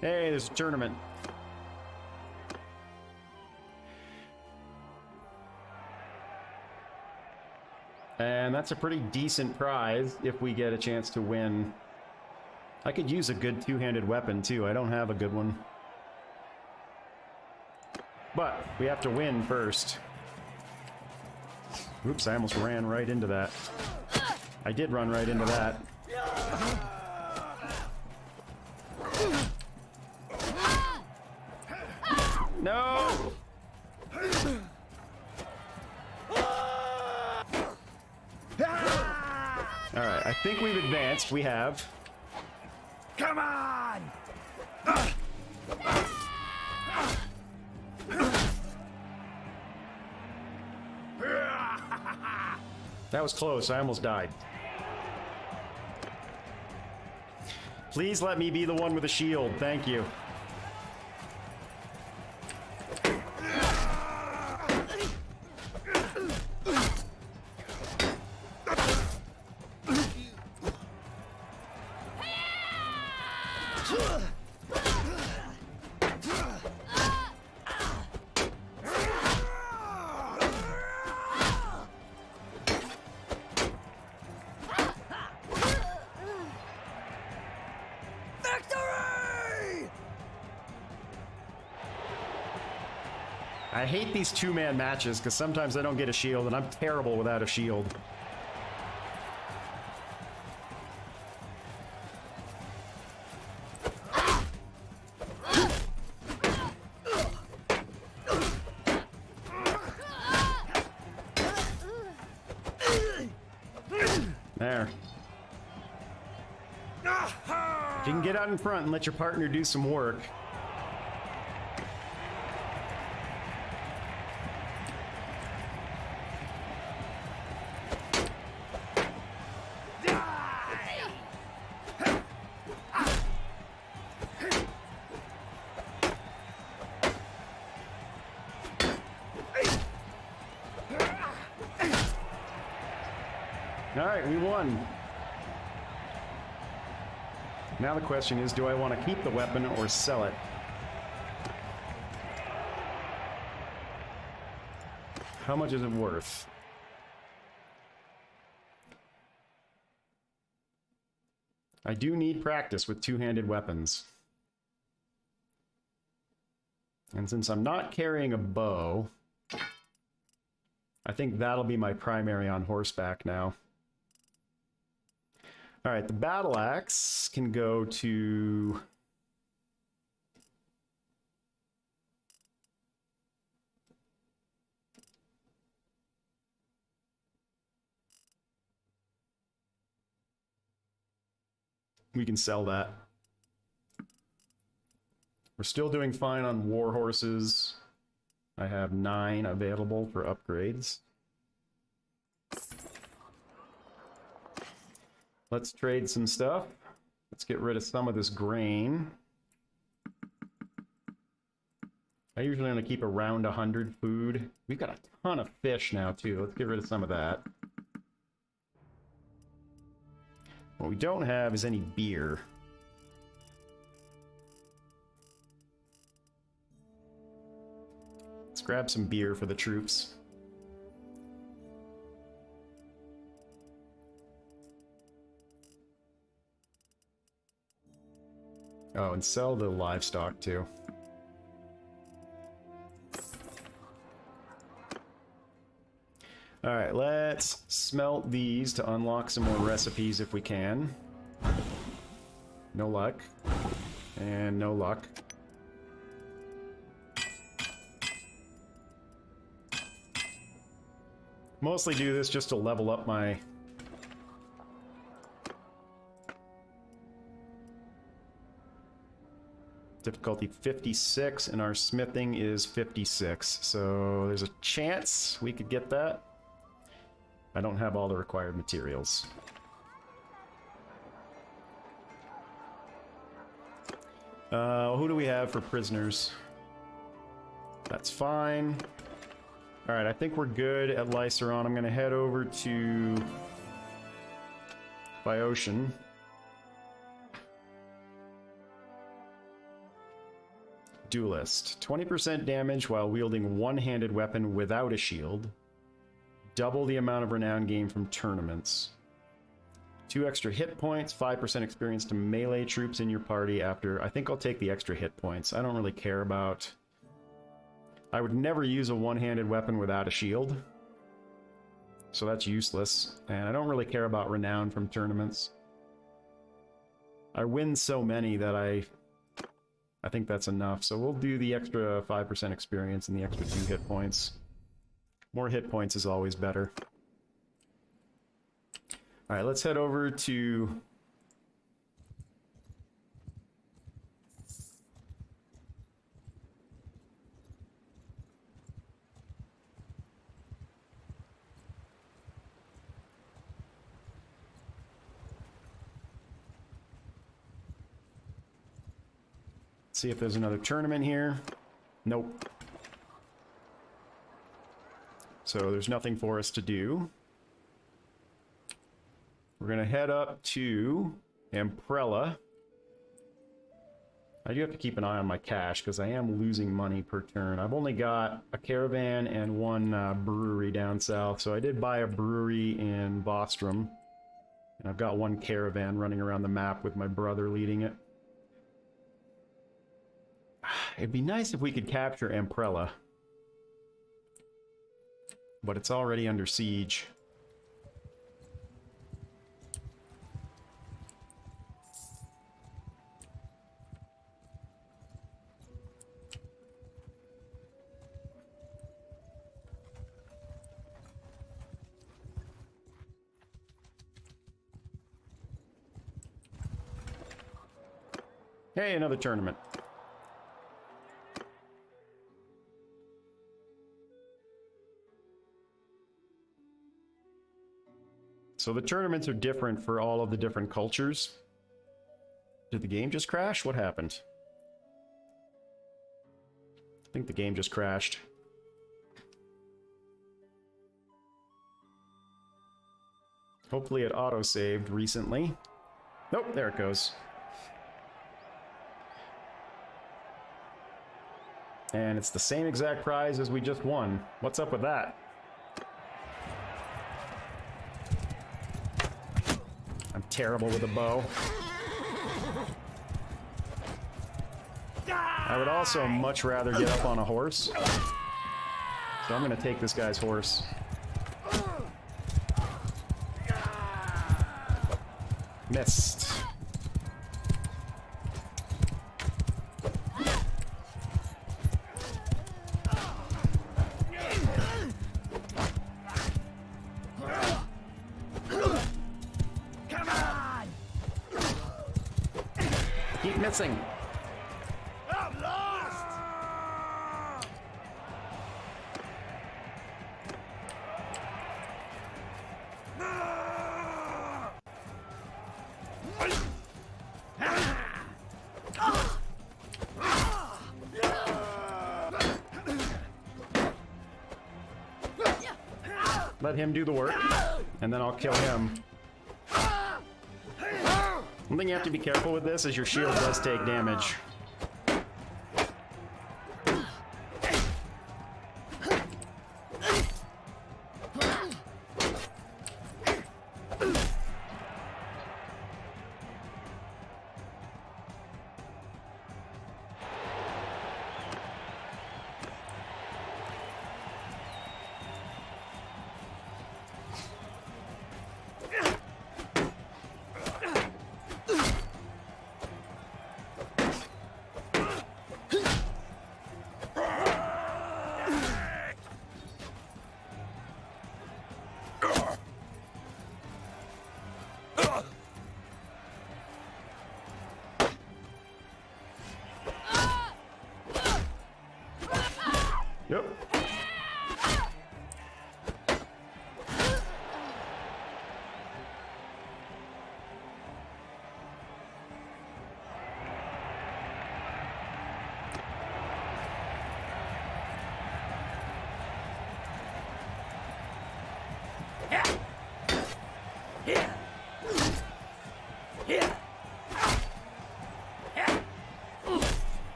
Hey, there's a tournament. And that's a pretty decent prize if we get a chance to win. I could use a good two-handed weapon too. I don't have a good one. But we have to win first. Oops, I almost ran right into that. I did run right into that. No! Alright, I think we've advanced. We have. Come on! That was close. I almost died. Please let me be the one with a shield. Thank you. I hate these two-man matches because sometimes I don't get a shield and I'm terrible without a shield. There. If you can get out in front and let your partner do some work. Alright, we won. Now the question is, do I want to keep the weapon or sell it? How much is it worth? I do need practice with two-handed weapons. And since I'm not carrying a bow, I think that'll be my primary on horseback now. All right, the battle axe can go to... We can sell that. We're still doing fine on war horses. I have 9 available for upgrades. Let's trade some stuff. Let's get rid of some of this grain. I usually only keep around 100 food. We've got a ton of fish now, too. Let's get rid of some of that. What we don't have is any beer. Let's grab some beer for the troops. Oh, and sell the livestock too. Alright, let's smelt these to unlock some more recipes if we can. No luck. And no luck. Mostly do this just to level up my... difficulty 56, and our smithing is 56. So there's a chance we could get that. I don't have all the required materials. Who do we have for prisoners? That's fine. Alright, I think we're good at Lyceron. I'm going to head over to Boeotian. Duelist. 20% damage while wielding one-handed weapon without a shield. Double the amount of renown gained from tournaments. 2 extra hit points, 5% experience to melee troops in your party after... I think I'll take the extra hit points. I don't really care about... I would never use a one-handed weapon without a shield. So that's useless. And I don't really care about renown from tournaments. I win so many that I think that's enough. So we'll do the extra 5% experience and the extra 2 hit points. More hit points is always better. Alright, let's head over to... see if there's another tournament here. Nope. So there's nothing for us to do. We're gonna head up to Amprella. I do have to keep an eye on my cash because I am losing money per turn. I've only got a caravan and 1 brewery down south, so I did buy a brewery in Bostrom. And I've got 1 caravan running around the map with my brother leading it. It'd be nice if we could capture Amprella. But it's already under siege. Hey, another tournament. So the tournaments are different for all of the different cultures. Did the game just crash? What happened? I think the game just crashed. Hopefully it auto-saved recently. Nope, there it goes. And it's the same exact prize as we just won. What's up with that? I'm terrible with a bow. I would also much rather get up on a horse. So I'm going to take this guy's horse. Missed. Keep missing. I'm lost! Let him do the work, and then I'll kill him. One thing you have to be careful with this is your shield does take damage.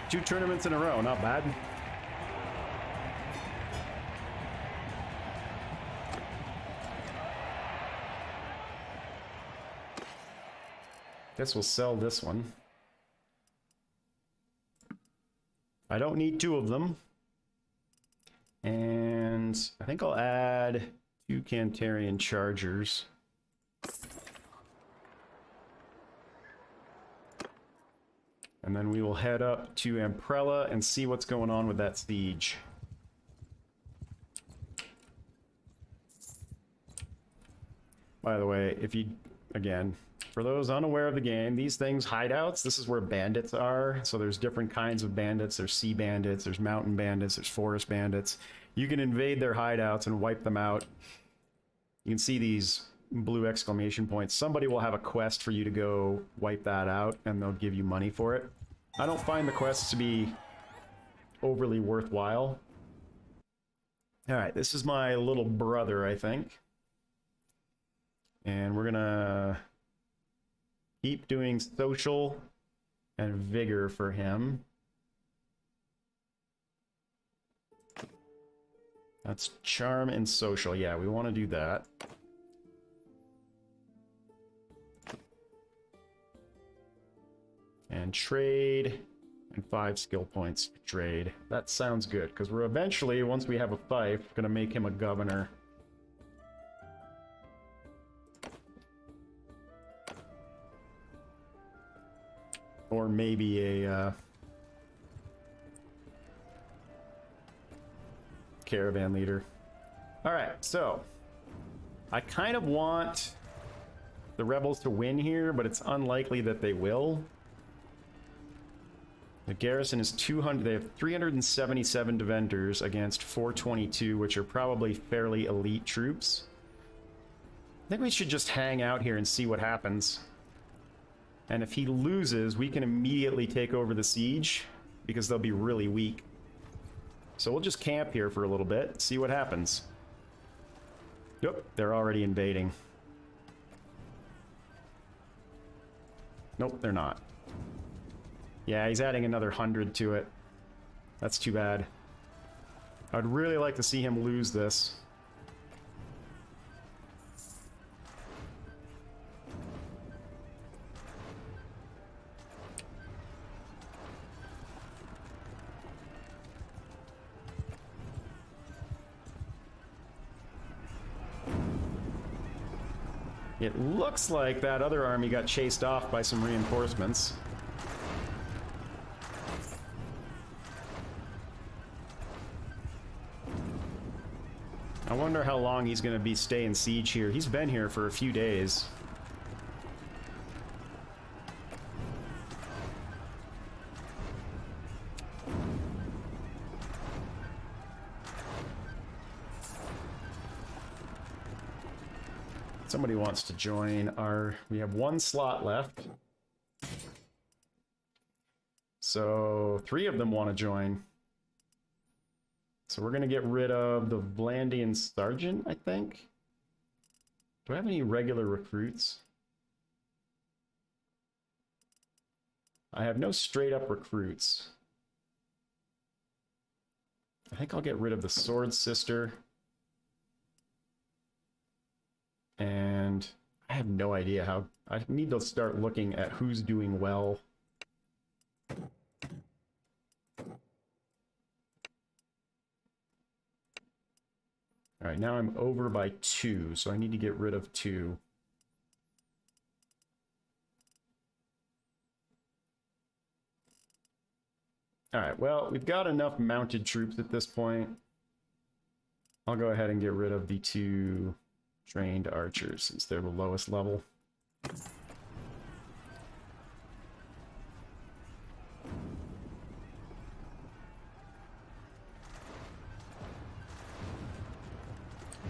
2 tournaments in a row, not bad. Guess we'll sell this one. I don't need 2 of them. And I think I'll add 2 Cantarian Chargers. And then we will head up to Amprella and see what's going on with that siege. By the way, if you, again, for those unaware of the game, these things, hideouts, this is where bandits are. So there's different kinds of bandits. There's sea bandits, there's mountain bandits, there's forest bandits. You can invade their hideouts and wipe them out. You can see these blue exclamation points. Somebody will have a quest for you to go wipe that out, and they'll give you money for it. I don't find the quests to be overly worthwhile. Alright, this is my little brother, I think. And we're gonna keep doing social and vigor for him. That's charm and social. Yeah, we want to do that. And trade, and 5 skill points for trade. That sounds good, because we're eventually, once we have a fief, going to make him a governor. Or maybe a caravan leader. Alright, so I kind of want the rebels to win here, but it's unlikely that they will. The garrison is 200. They have 377 defenders against 422, which are probably fairly elite troops. I think we should just hang out here and see what happens. And if he loses, we can immediately take over the siege, because they'll be really weak. So we'll just camp here for a little bit, see what happens. Yep, they're already invading. Nope, they're not. Yeah, he's adding another 100 to it. That's too bad. I'd really like to see him lose this. It looks like that other army got chased off by some reinforcements. I wonder how long he's going to be staying siege here. He's been here for a few days. Somebody wants to join our... We have 1 slot left. So 3 of them want to join. So we're going to get rid of the Vlandian Sergeant, I think. Do I have any regular recruits? I have no straight-up recruits. I think I'll get rid of the Sword Sister. And I have no idea how... I need to start looking at who's doing well. Alright, now I'm over by 2, so I need to get rid of 2. Alright, well, we've got enough mounted troops at this point. I'll go ahead and get rid of the 2 trained archers, since they're the lowest level.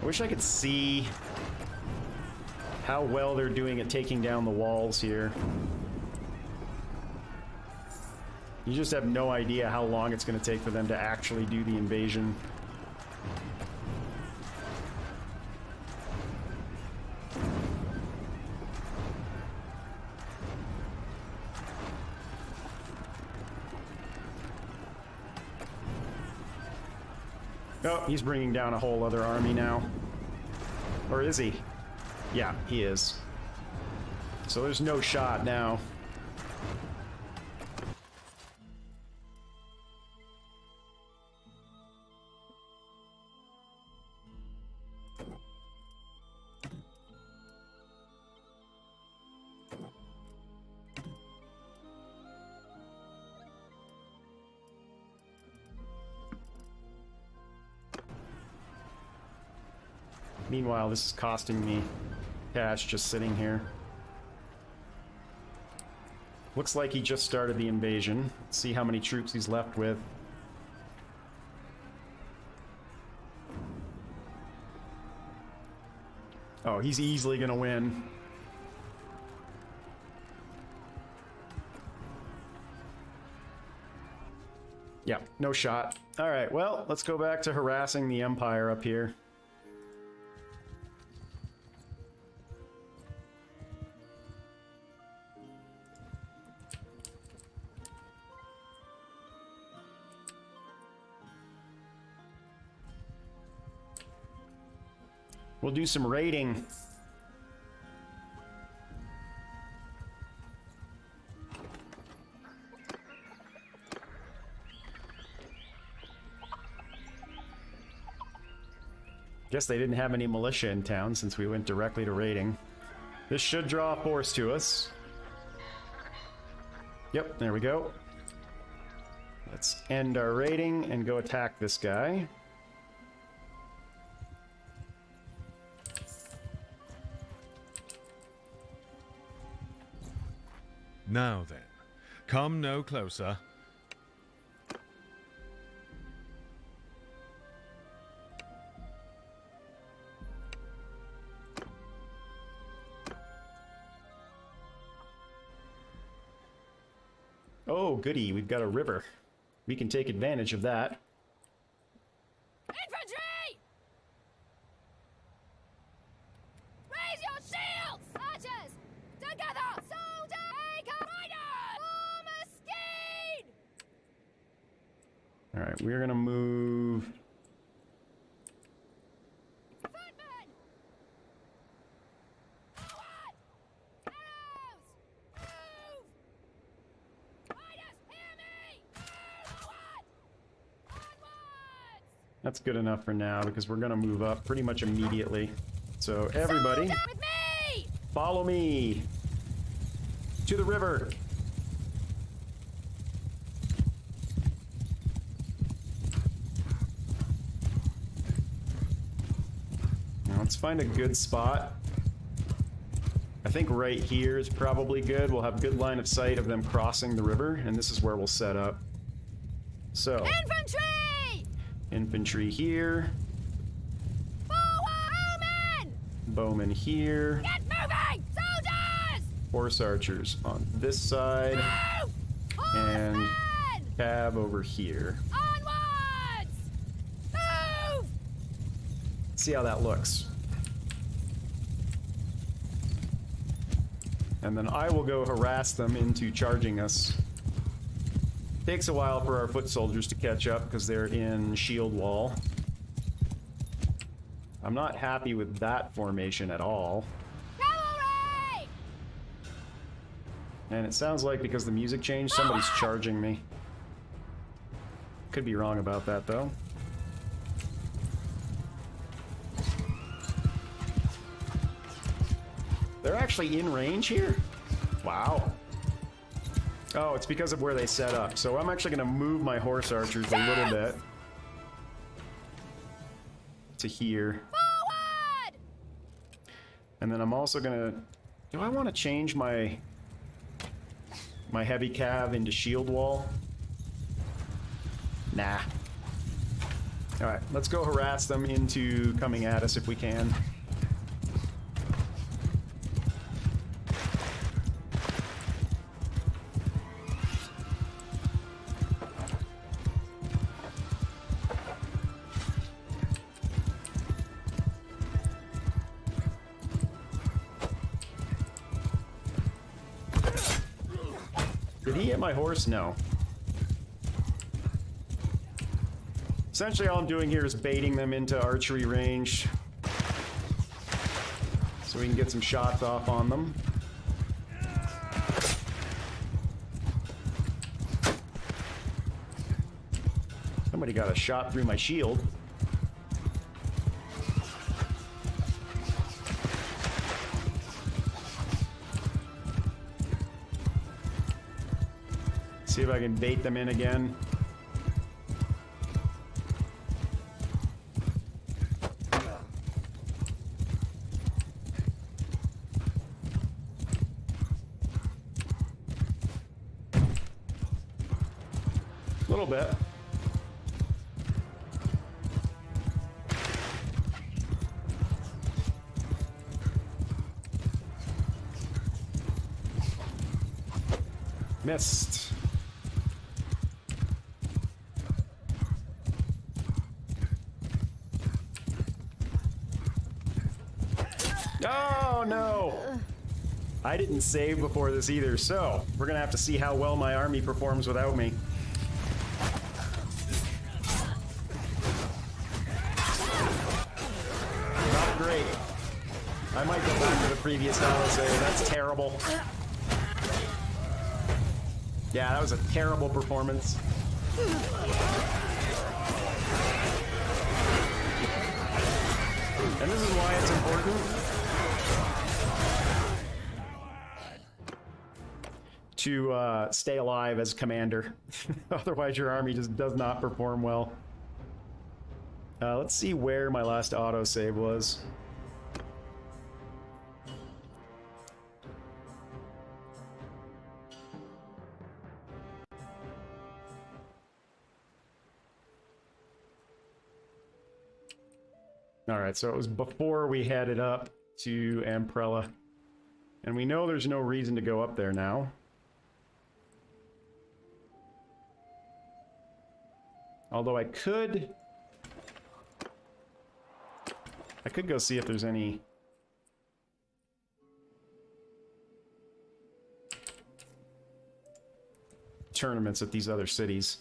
I wish I could see how well they're doing at taking down the walls here. You just have no idea how long it's going to take for them to actually do the invasion. Oh, he's bringing down a whole other army now. Or is he? Yeah, he is. So there's no shot now. Meanwhile, this is costing me cash just sitting here. Looks like he just started the invasion. Let's see how many troops he's left with. Oh, he's easily gonna win. Yeah, no shot. All right, well, let's go back to harassing the Empire up here. We'll do some raiding. Guess they didn't have any militia in town since we went directly to raiding. This should draw a force to us. Yep, there we go. Let's end our raiding and go attack this guy. Now then, come no closer. Oh, goody, we've got a river. We can take advantage of that. Infantry! Raise your shields! Archers! Together! Soldier! Take a rider! Form a steed! Alright, we're gonna move... Footmen! Forward! Arrows! Move! Riders, hear me! Forward! Onwards! That's good enough for now because we're gonna move up pretty much immediately. So everybody, Soldier with me! follow me to the river. Now let's find a good spot. I think right here is probably good. We'll have good line of sight of them crossing the river, and this is where we'll set up. So, Infantry! infantry here, Forward! Bowmen! bowmen here, Get moving! Soldiers! horse archers on this side, Move! and Horsemen! cab over here. Onwards! Move! See how that looks. And then I will go harass them into charging us. Takes a while for our foot soldiers to catch up because they're in shield wall. I'm not happy with that formation at all. Cavalry! And it sounds like because the music changed, somebody's charging me. Could be wrong about that though. They're actually in range here? Wow. Oh, it's because of where they set up. So I'm actually going to move my horse archers a little bit to here. Forward! And then I'm also going to... Do I want to change my heavy cav into shield wall? Nah. Alright, let's go harass them into coming at us if we can. Did he hit my horse? No. Essentially all I'm doing here is baiting them into archery range so we can get some shots off on them. Somebody got a shot through my shield. See if I can bait them in again. A little bit. Missed. Oh no! I didn't save before this either, so we're gonna have to see how well my army performs without me. Not great. I might go back to the previous autosave. That's terrible. Yeah, that was a terrible performance. And this is why it's important to stay alive as commander. Otherwise your army just does not perform well. Let's see where my last autosave was. Alright, so it was before we headed up to Amprella. And we know there's no reason to go up there now. Although I could go see if there's any tournaments at these other cities.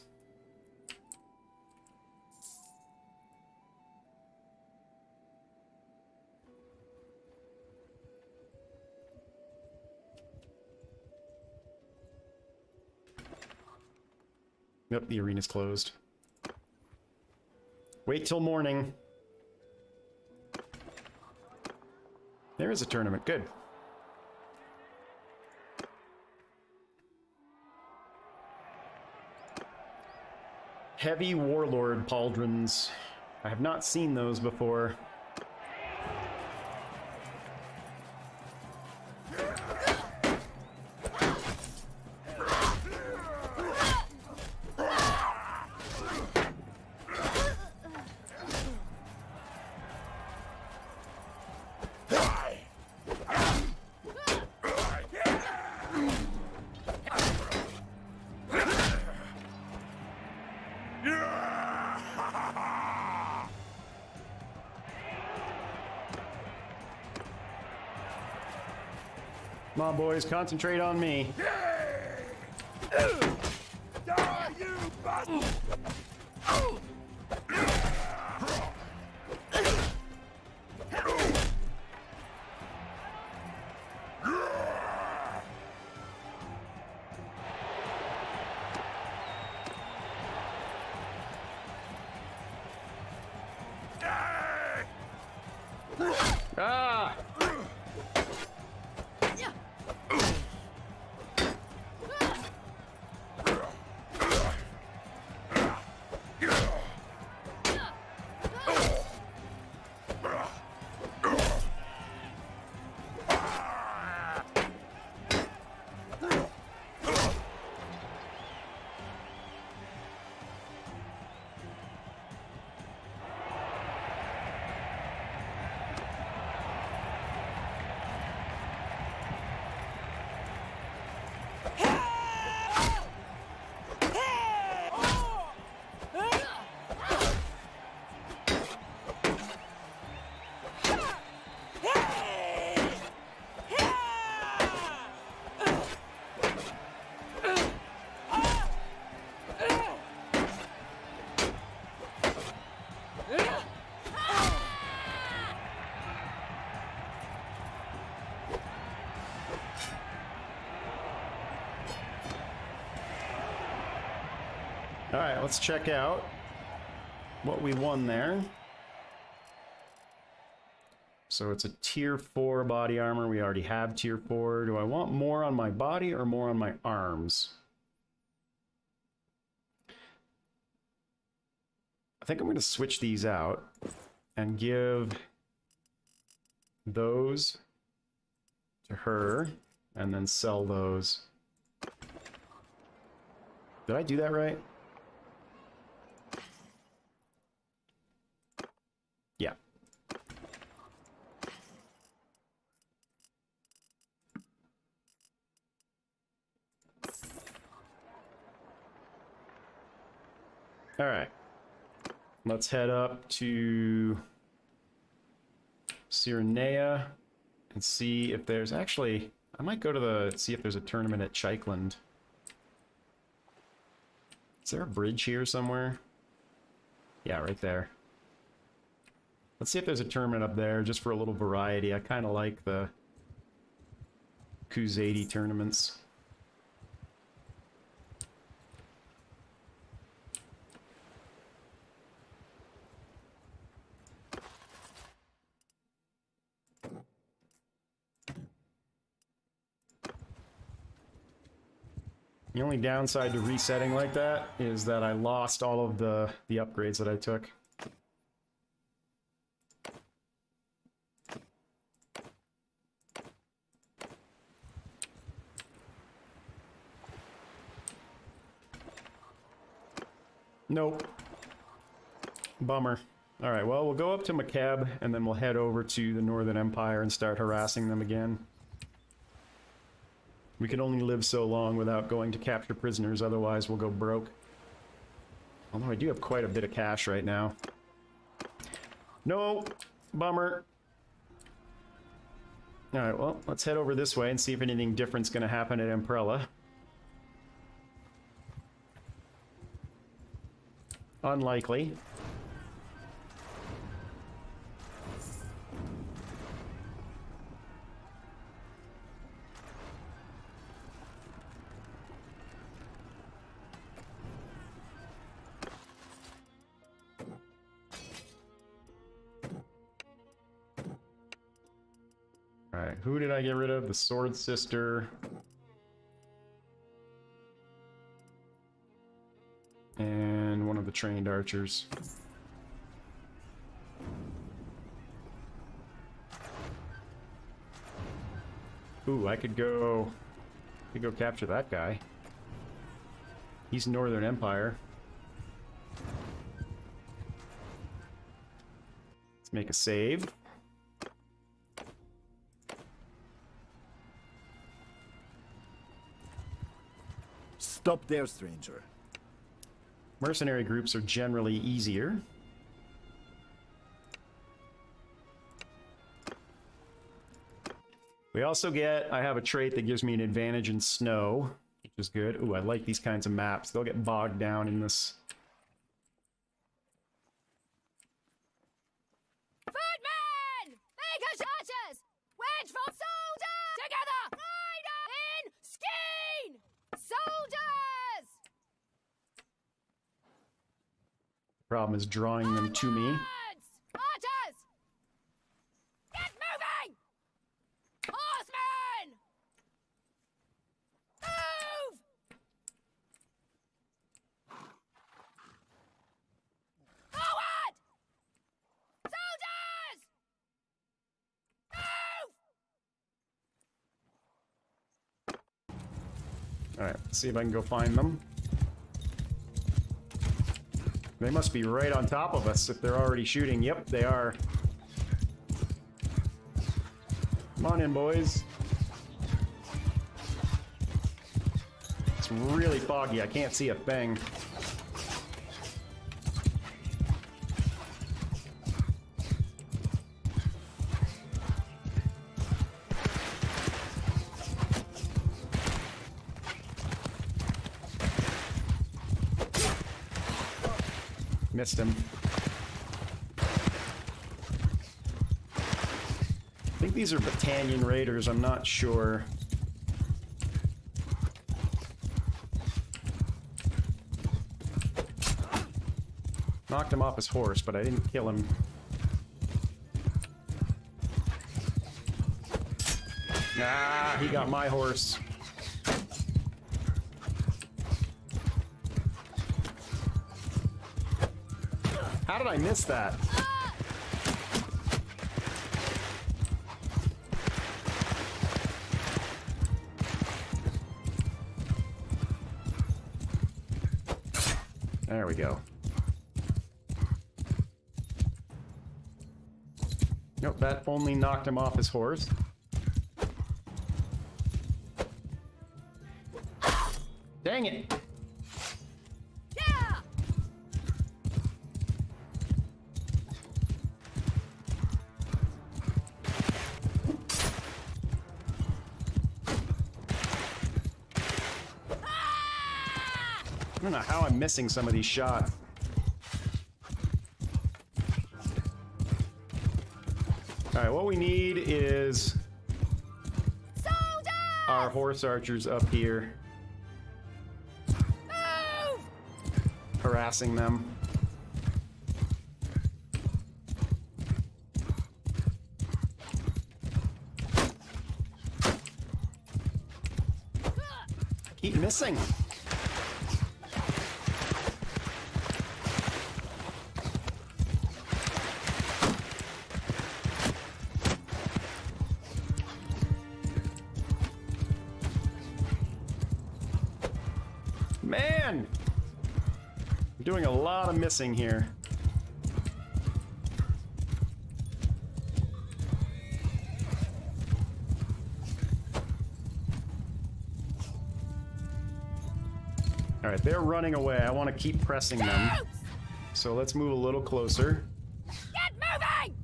Yep, the arena's closed. Wait till morning. There is a tournament. Good. Heavy Warlord pauldrons. I have not seen those before. Come on, boys, concentrate on me. Die, you bastard! Ah! Alright, let's check out what we won there. So it's a tier 4 body armor. We already have tier 4. Do I want more on my body or more on my arms? I think I'm going to switch these out and give those to her and then sell those. Did I do that right? Yeah. All right. Let's head up to Cyrenea and see if there's actually... I might go to see if there's a tournament at Chikeland. Is there a bridge here somewhere? Yeah, right there. Let's see if there's a tournament up there, just for a little variety. I kind of like the Kuzadi tournaments. The only downside to resetting like that is that I lost all of the upgrades that I took. Nope. Bummer. Alright, well, we'll go up to Makeb, and then we'll head over to the Northern Empire and start harassing them again. We can only live so long without going to capture prisoners, otherwise we'll go broke. Although I do have quite a bit of cash right now. No! Bummer. Alright, well, let's head over this way and see if anything different's gonna happen at Emprella. Unlikely. Alright, who did I get rid of? The Sword Sister. And one of the trained archers. Ooh, I could go capture that guy. He's Northern Empire. Let's make a save. Stop there, stranger. Mercenary groups are generally easier. We also get, I have a trait that gives me an advantage in snow, which is good. Ooh, I like these kinds of maps. They'll get bogged down in this. Footmen! Makers archers! Wedge from soldiers! Together! Rider! In skeen! Soldiers! Problem is drawing them to me. Onwards! Archers! Get moving! Horsemen! Move! Forward! Soldiers! Move! Alright, let's see if I can go find them. They must be right on top of us if they're already shooting. Yep, they are. Come on in, boys. It's really foggy. I can't see a thing. Missed him. I think these are Battanian Raiders, I'm not sure. Knocked him off his horse, but I didn't kill him. Ah, he got my horse. How did I miss that? There we go. Nope, that only knocked him off his horse. Dang it! Yeah! I don't know how I'm missing some of these shots. Alright, what we need is Soldiers! our horse archers up here, Move! harassing them. Keep missing. Man! I'm doing a lot of missing here. Alright, they're running away. I want to keep pressing them. Shoot! So let's move a little closer. Get moving!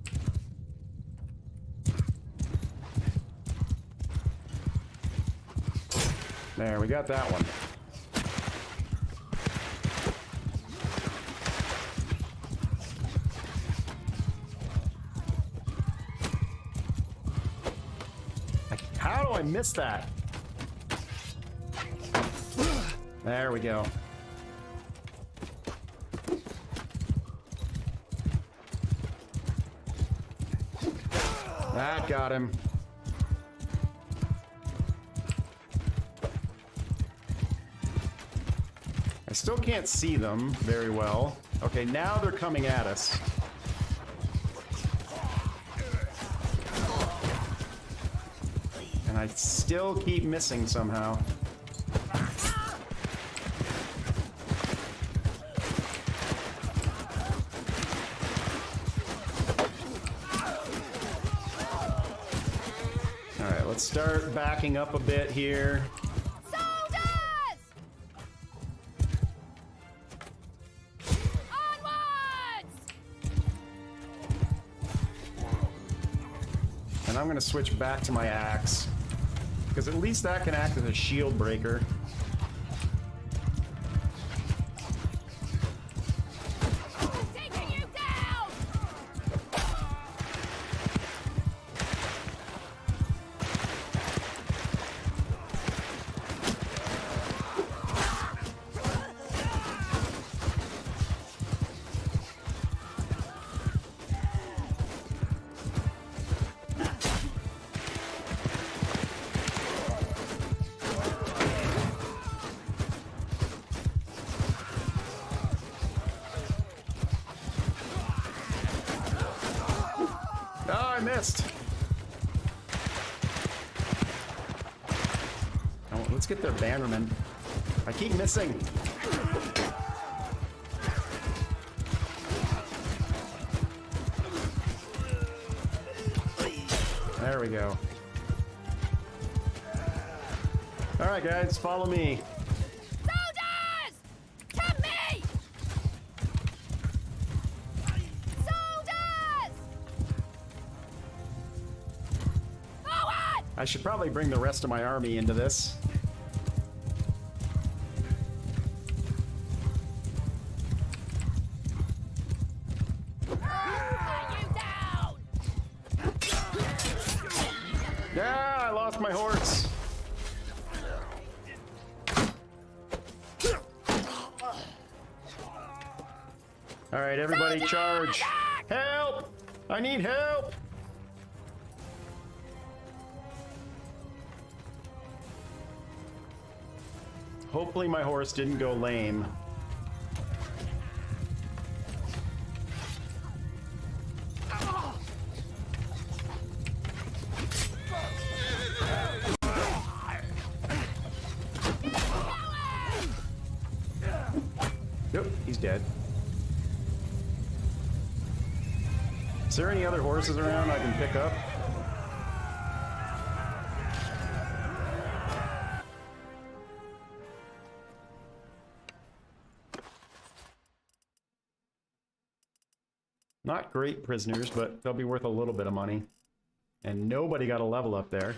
There, we got that one. How do I miss that? There we go. That got him. I still can't see them very well. Okay, now they're coming at us. And I still keep missing somehow. Alright, let's start backing up a bit here. Soldiers! Onwards! And I'm going to switch back to my axe, because at least that can act as a shield breaker. Taking you down! Oh, I missed. Oh, let's get their bannerman. I keep missing. There we go. All right, guys, follow me. Soldiers! To me! Soldiers! Forward! I should probably bring the rest of my army into this. Are you down? Yeah, I lost my horse. All right, right, everybody charge! Help! I need help! Hopefully my horse didn't go lame. Nope, he's dead. Is there any other horses around I can pick up? Not great prisoners, but they'll be worth a little bit of money. And nobody got a level up there.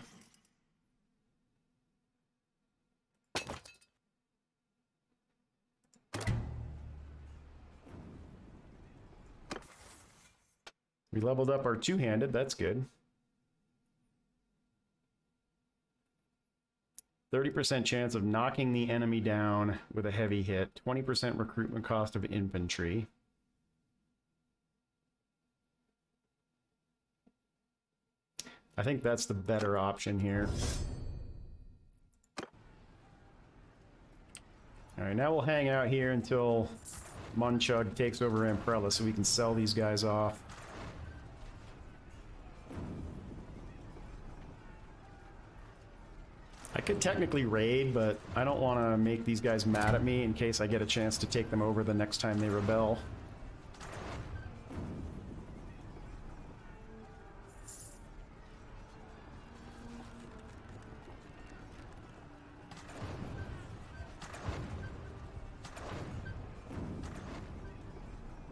We leveled up our two-handed, that's good. 30% chance of knocking the enemy down with a heavy hit. 20% recruitment cost of infantry. I think that's the better option here. Alright, now we'll hang out here until Munchug takes over Amprella so we can sell these guys off. I could technically raid, but I don't want to make these guys mad at me in case I get a chance to take them over the next time they rebel.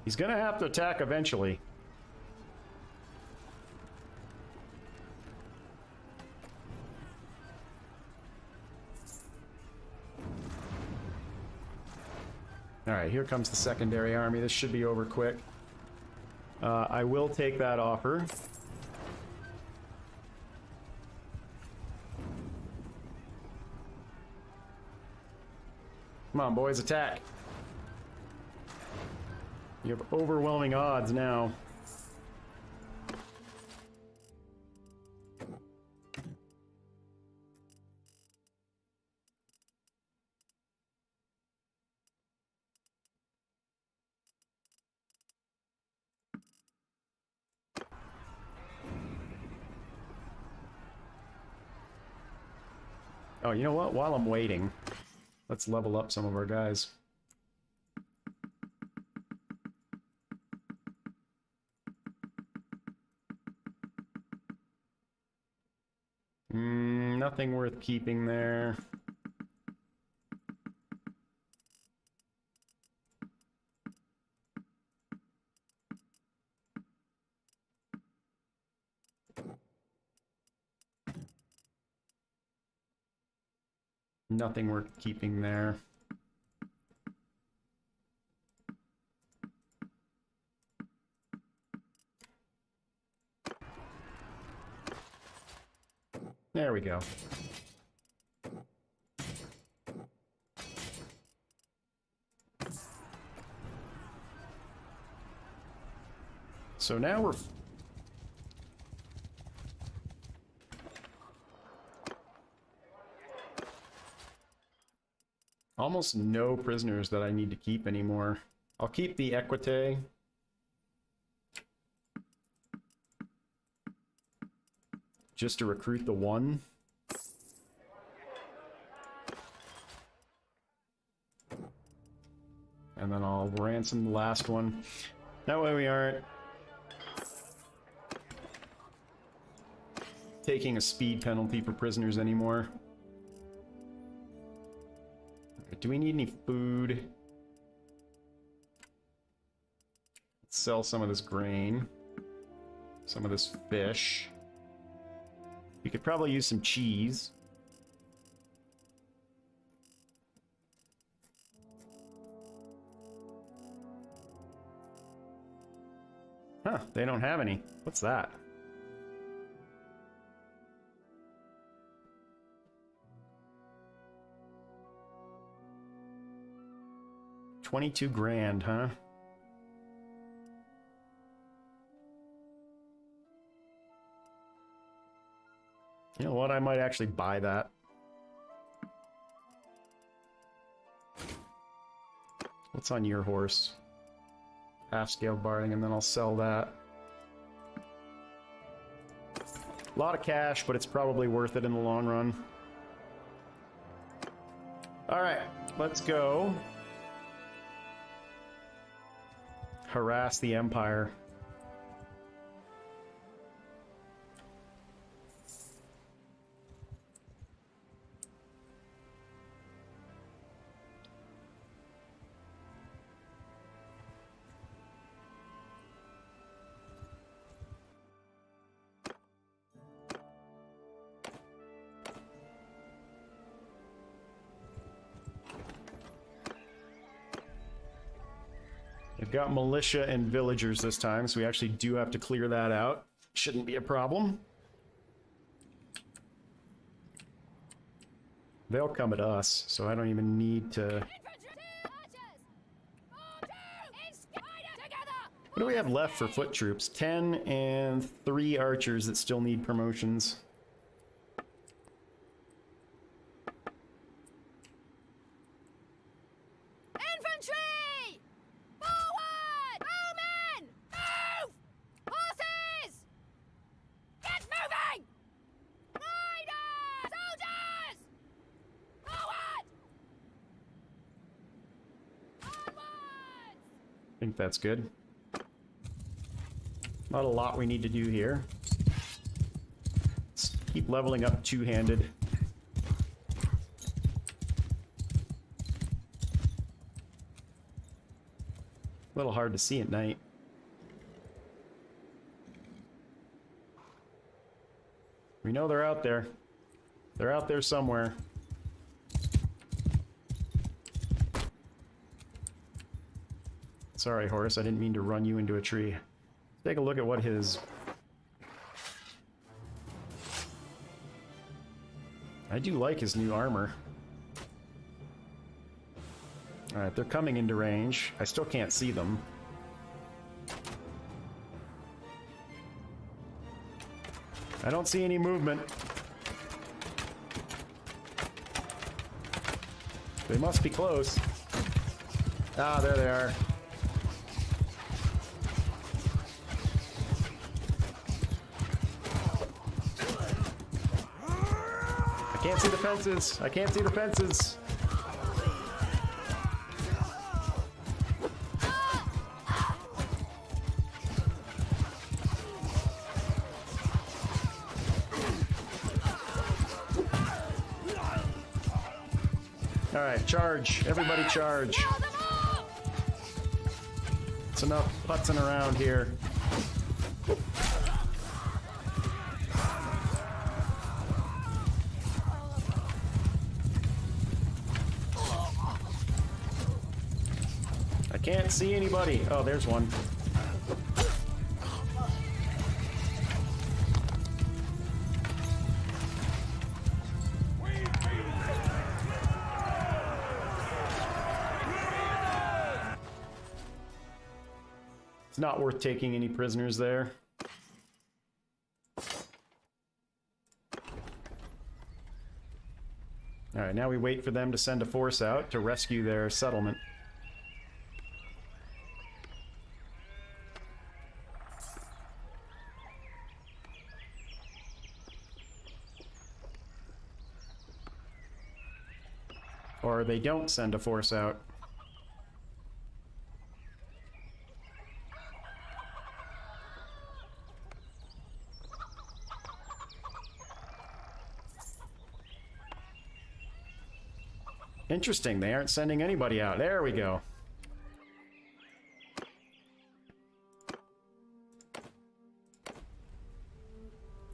He's gonna have to attack eventually. Alright, here comes the secondary army. This should be over quick. I will take that offer. Come on, boys, attack. You have overwhelming odds now. Oh, you know what? While I'm waiting, let's level up some of our guys. Nothing worth keeping there. Nothing worth keeping there. There we go. So now we're... almost no prisoners that I need to keep anymore. I'll keep the Equite. Just to recruit the one. And then I'll ransom the last one. That way we aren't taking a speed penalty for prisoners anymore. Do we need any food? Let's sell some of this grain. Some of this fish. We could probably use some cheese. Huh, they don't have any. What's that? $22 grand, huh? You know what? I might actually buy that. What's on your horse? Half-scale barding, and then I'll sell that. A lot of cash, but it's probably worth it in the long run. Alright, let's go. Harass the Empire. We've got militia and villagers this time, so we actually do have to clear that out. Shouldn't be a problem. They'll come at us, so I don't even need to... What do we have left for foot troops? 10 and 3 archers that still need promotions. Infantry! Forward! Bowmen! Move! Horses! Get moving! Riders! Soldiers! Forward! Onwards! I think that's good. Not a lot we need to do here. Let's keep leveling up two-handed. A little hard to see at night. We know they're out there. They're out there somewhere. Sorry, horse, I didn't mean to run you into a tree. Take a look at what his... I do like his new armor. Alright, they're coming into range. I still can't see them. I don't see any movement. They must be close. Ah, there they are. I can't see the fences. I can't see the fences. All right, charge. Everybody charge. It's enough putzing around here. I can't see anybody. Oh, there's one. It's not worth taking any prisoners there. Alright, now we wait for them to send a force out to rescue their settlement. Or they don't send a force out. Interesting, they aren't sending anybody out. There we go.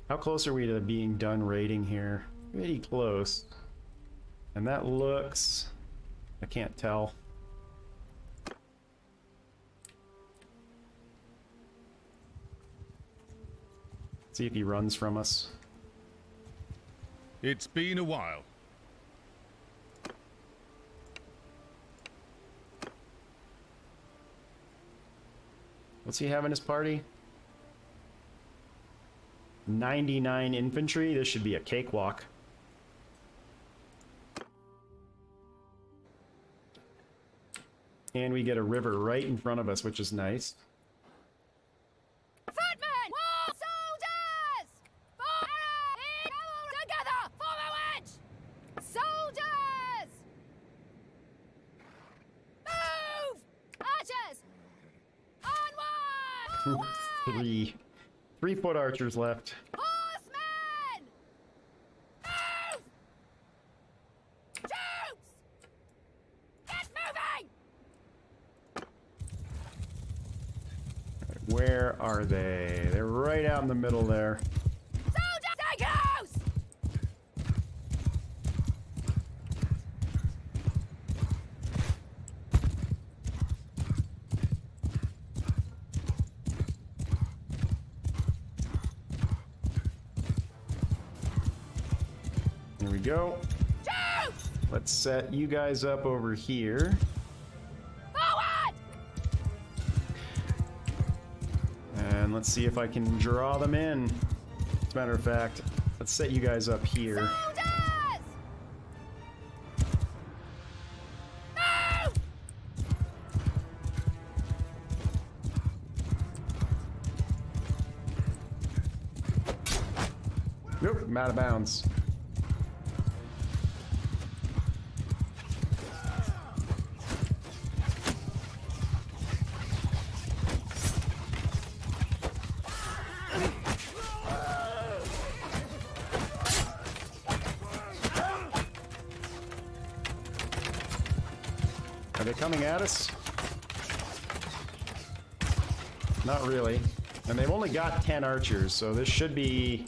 How close are we to being done raiding here? Pretty close. And that looks... I can't tell. See if he runs from us. It's been a while. What's he have in his party? 99 infantry. This should be a cakewalk. And we get a river right in front of us, which is nice. Footmen! War soldiers! Together! Form a wedge! Soldiers! Move! Archers! Onward! Forward! 3 foot archers left. Horsemen! Move! Troops! Get moving! Where are they? They're right out in the middle there. Soldiers! Take house! Here we go. Troops! Let's set you guys up over here. Forward! And let's see if I can draw them in. As a matter of fact, let's set you guys up here. Soldiers! Move! Nope, I'm out of bounds. Are they coming at us? Not really. And they've only got 10 archers, so this should be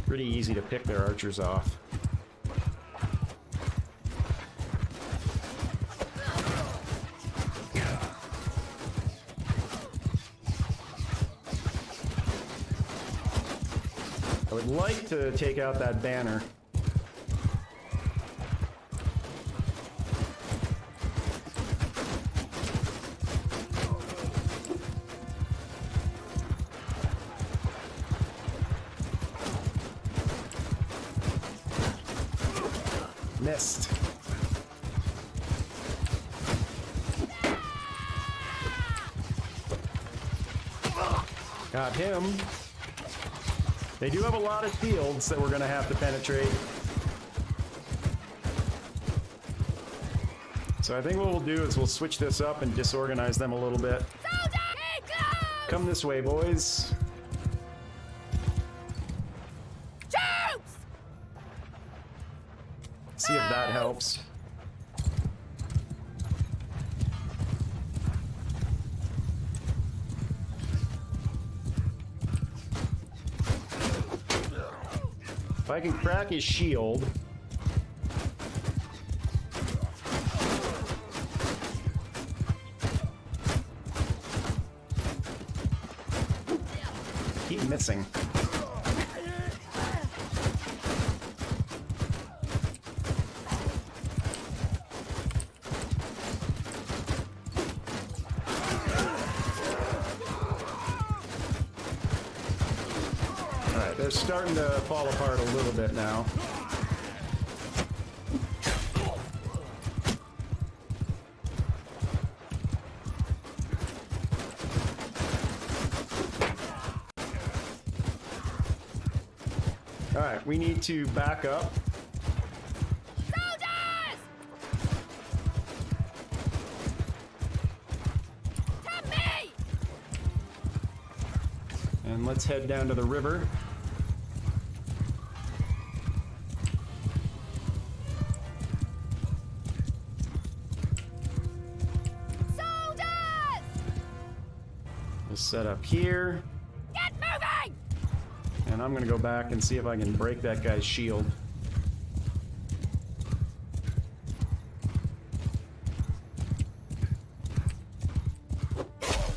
pretty easy to pick their archers off. I would like to take out that banner. Missed. Got him. They do have a lot of fields that we're gonna have to penetrate. So I think what we'll do is we'll switch this up and disorganize them a little bit. Soldier! Keep close! Come this way, boys. Troops! See if that helps. If I can crack his shield. Keep missing. Alright, they're starting to fall apart a little bit now. Alright, we need to back up. Soldiers! To me! And let's head down to the river. Soldiers! We'll set up here. Get moving! And I'm gonna go back and see if I can break that guy's shield.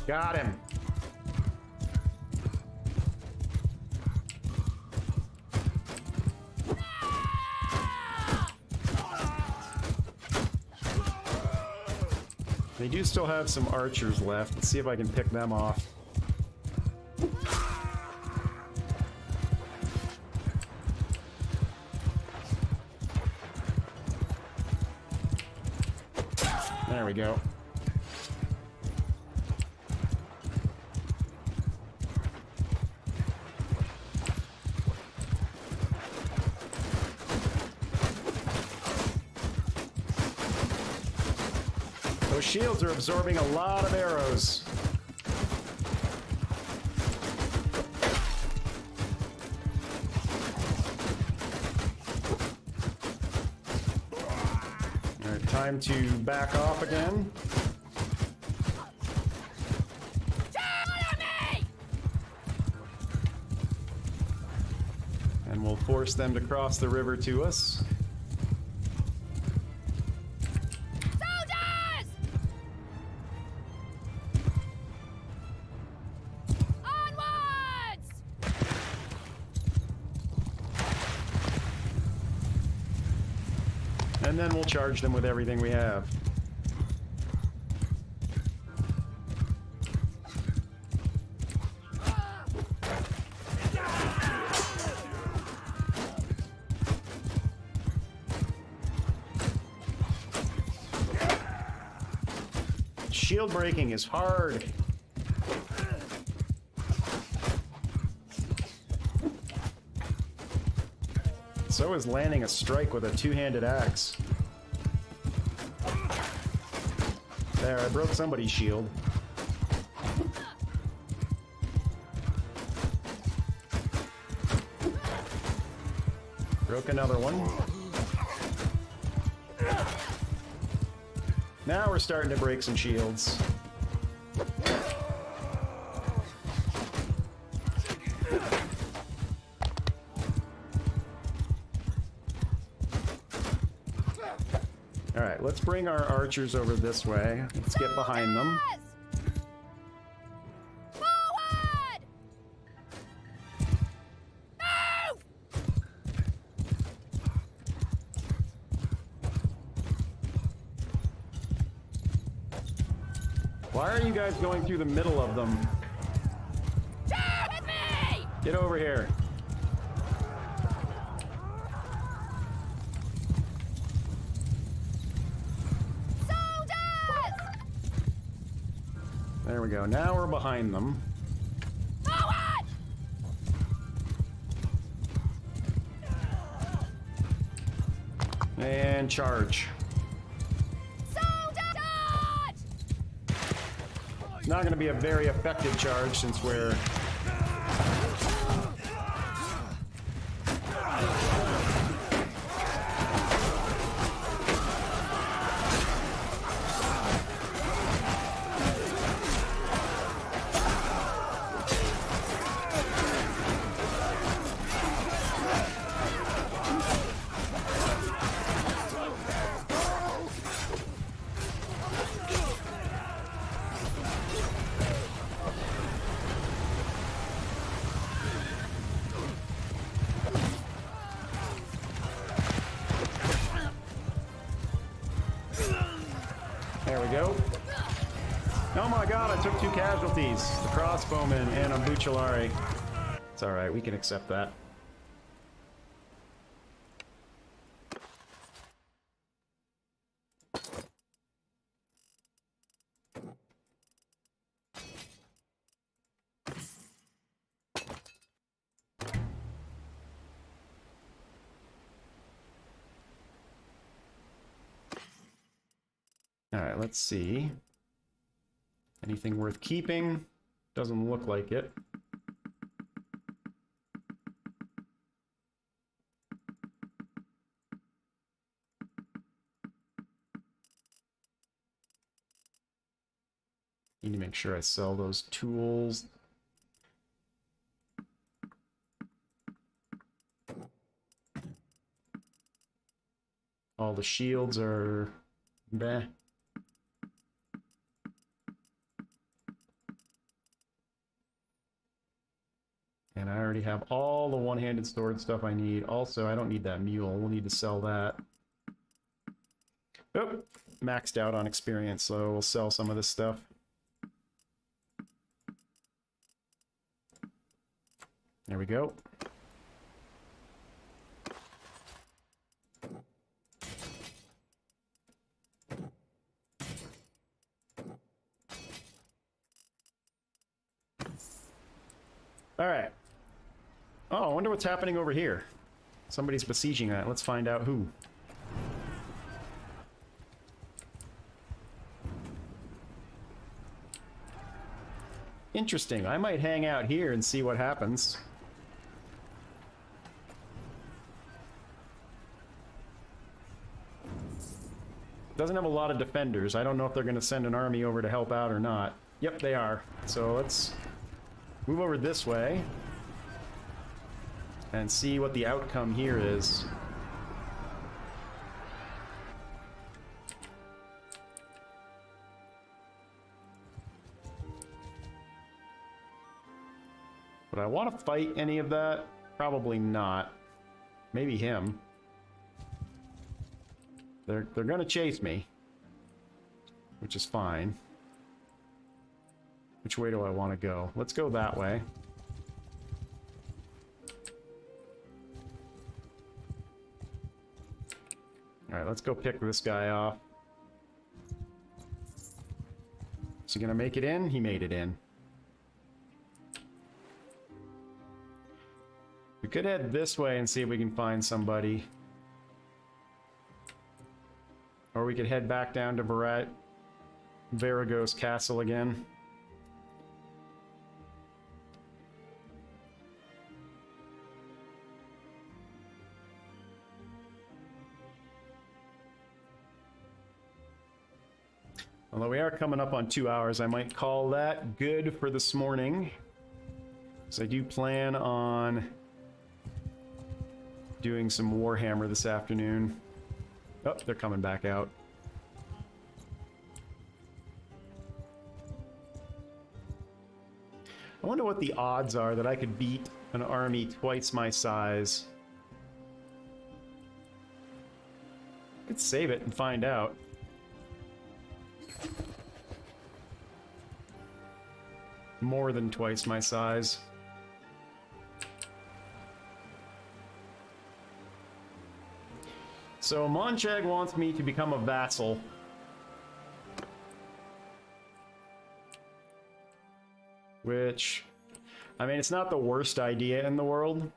Got him. They do still have some archers left. Let's see if I can pick them off. There we go. Those shields are absorbing a lot of arrows. Alright, time to back off again. And we'll force them to cross the river to us. And then we'll charge them with everything we have. Shield breaking is hard. So is landing a strike with a two-handed axe. There, I broke somebody's shield. Broke another one. Now we're starting to break some shields. Alright, let's bring our archers over this way. Let's get behind them. Forward! Move! Why are you guys going through the middle of them? Shoot with me! Get over here. There we go. Now we're behind them. Forward! And charge. Soldier! Charge! It's not going to be a very effective charge since we're... There we go. Oh my god, I took 2 casualties. The crossbowman and a Bucellari. It's alright, we can accept that. Alright, let's see. Anything worth keeping? Doesn't look like it. Need to make sure I sell those tools. All the shields are... Bleh. And I already have all the one-handed sword stuff I need. Also, I don't need that mule. We'll need to sell that. Oh, maxed out on experience, so we'll sell some of this stuff. There we go. All right. Oh, I wonder what's happening over here. Somebody's besieging that. Let's find out who. Interesting. I might hang out here and see what happens. Doesn't have a lot of defenders. I don't know if they're going to send an army over to help out or not. Yep, they are. So let's move over this way and see what the outcome here is. Would I want to fight any of that? Probably not. Maybe him. They're gonna chase me, which is fine. Which way do I want to go? Let's go that way. Alright, let's go pick this guy off. Is he gonna make it in? He made it in. We could head this way and see if we can find somebody. Or we could head back down to Varagos Castle again. Although we are coming up on 2 hours, I might call that good for this morning. So I do plan on doing some Warhammer this afternoon. Oh, they're coming back out. I wonder what the odds are that I could beat an army twice my size. I could save it and find out. More than twice my size. So Monchag wants me to become a vassal. Which, I mean, it's not the worst idea in the world.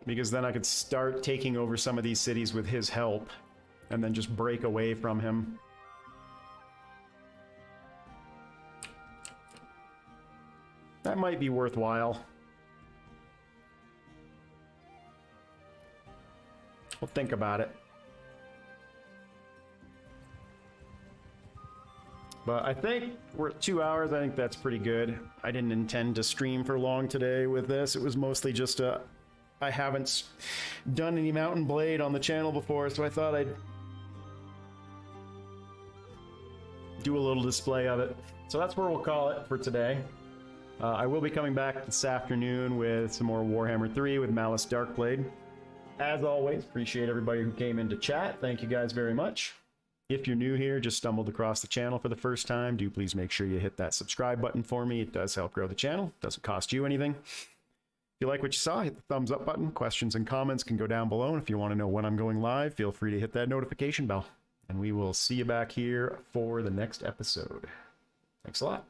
Because then I could start taking over some of these cities with his help, and then just break away from him. That might be worthwhile. We'll think about it. But I think we're at 2 hours. I think that's pretty good. I didn't intend to stream for long today with this. It was mostly just I haven't done any Mountain Blade on the channel before, so I thought I'd do a little display of it. So that's where we'll call it for today. I will be coming back this afternoon with some more Warhammer 3 with Malice Darkblade. As always, appreciate everybody who came in to chat. Thank you guys very much. If you're new here, just stumbled across the channel for the first time, do please make sure you hit that subscribe button for me. It does help grow the channel. Doesn't cost you anything. If you like what you saw, hit the thumbs up button. Questions and comments can go down below. And if you want to know when I'm going live, feel free to hit that notification bell. And we will see you back here for the next episode. Thanks a lot.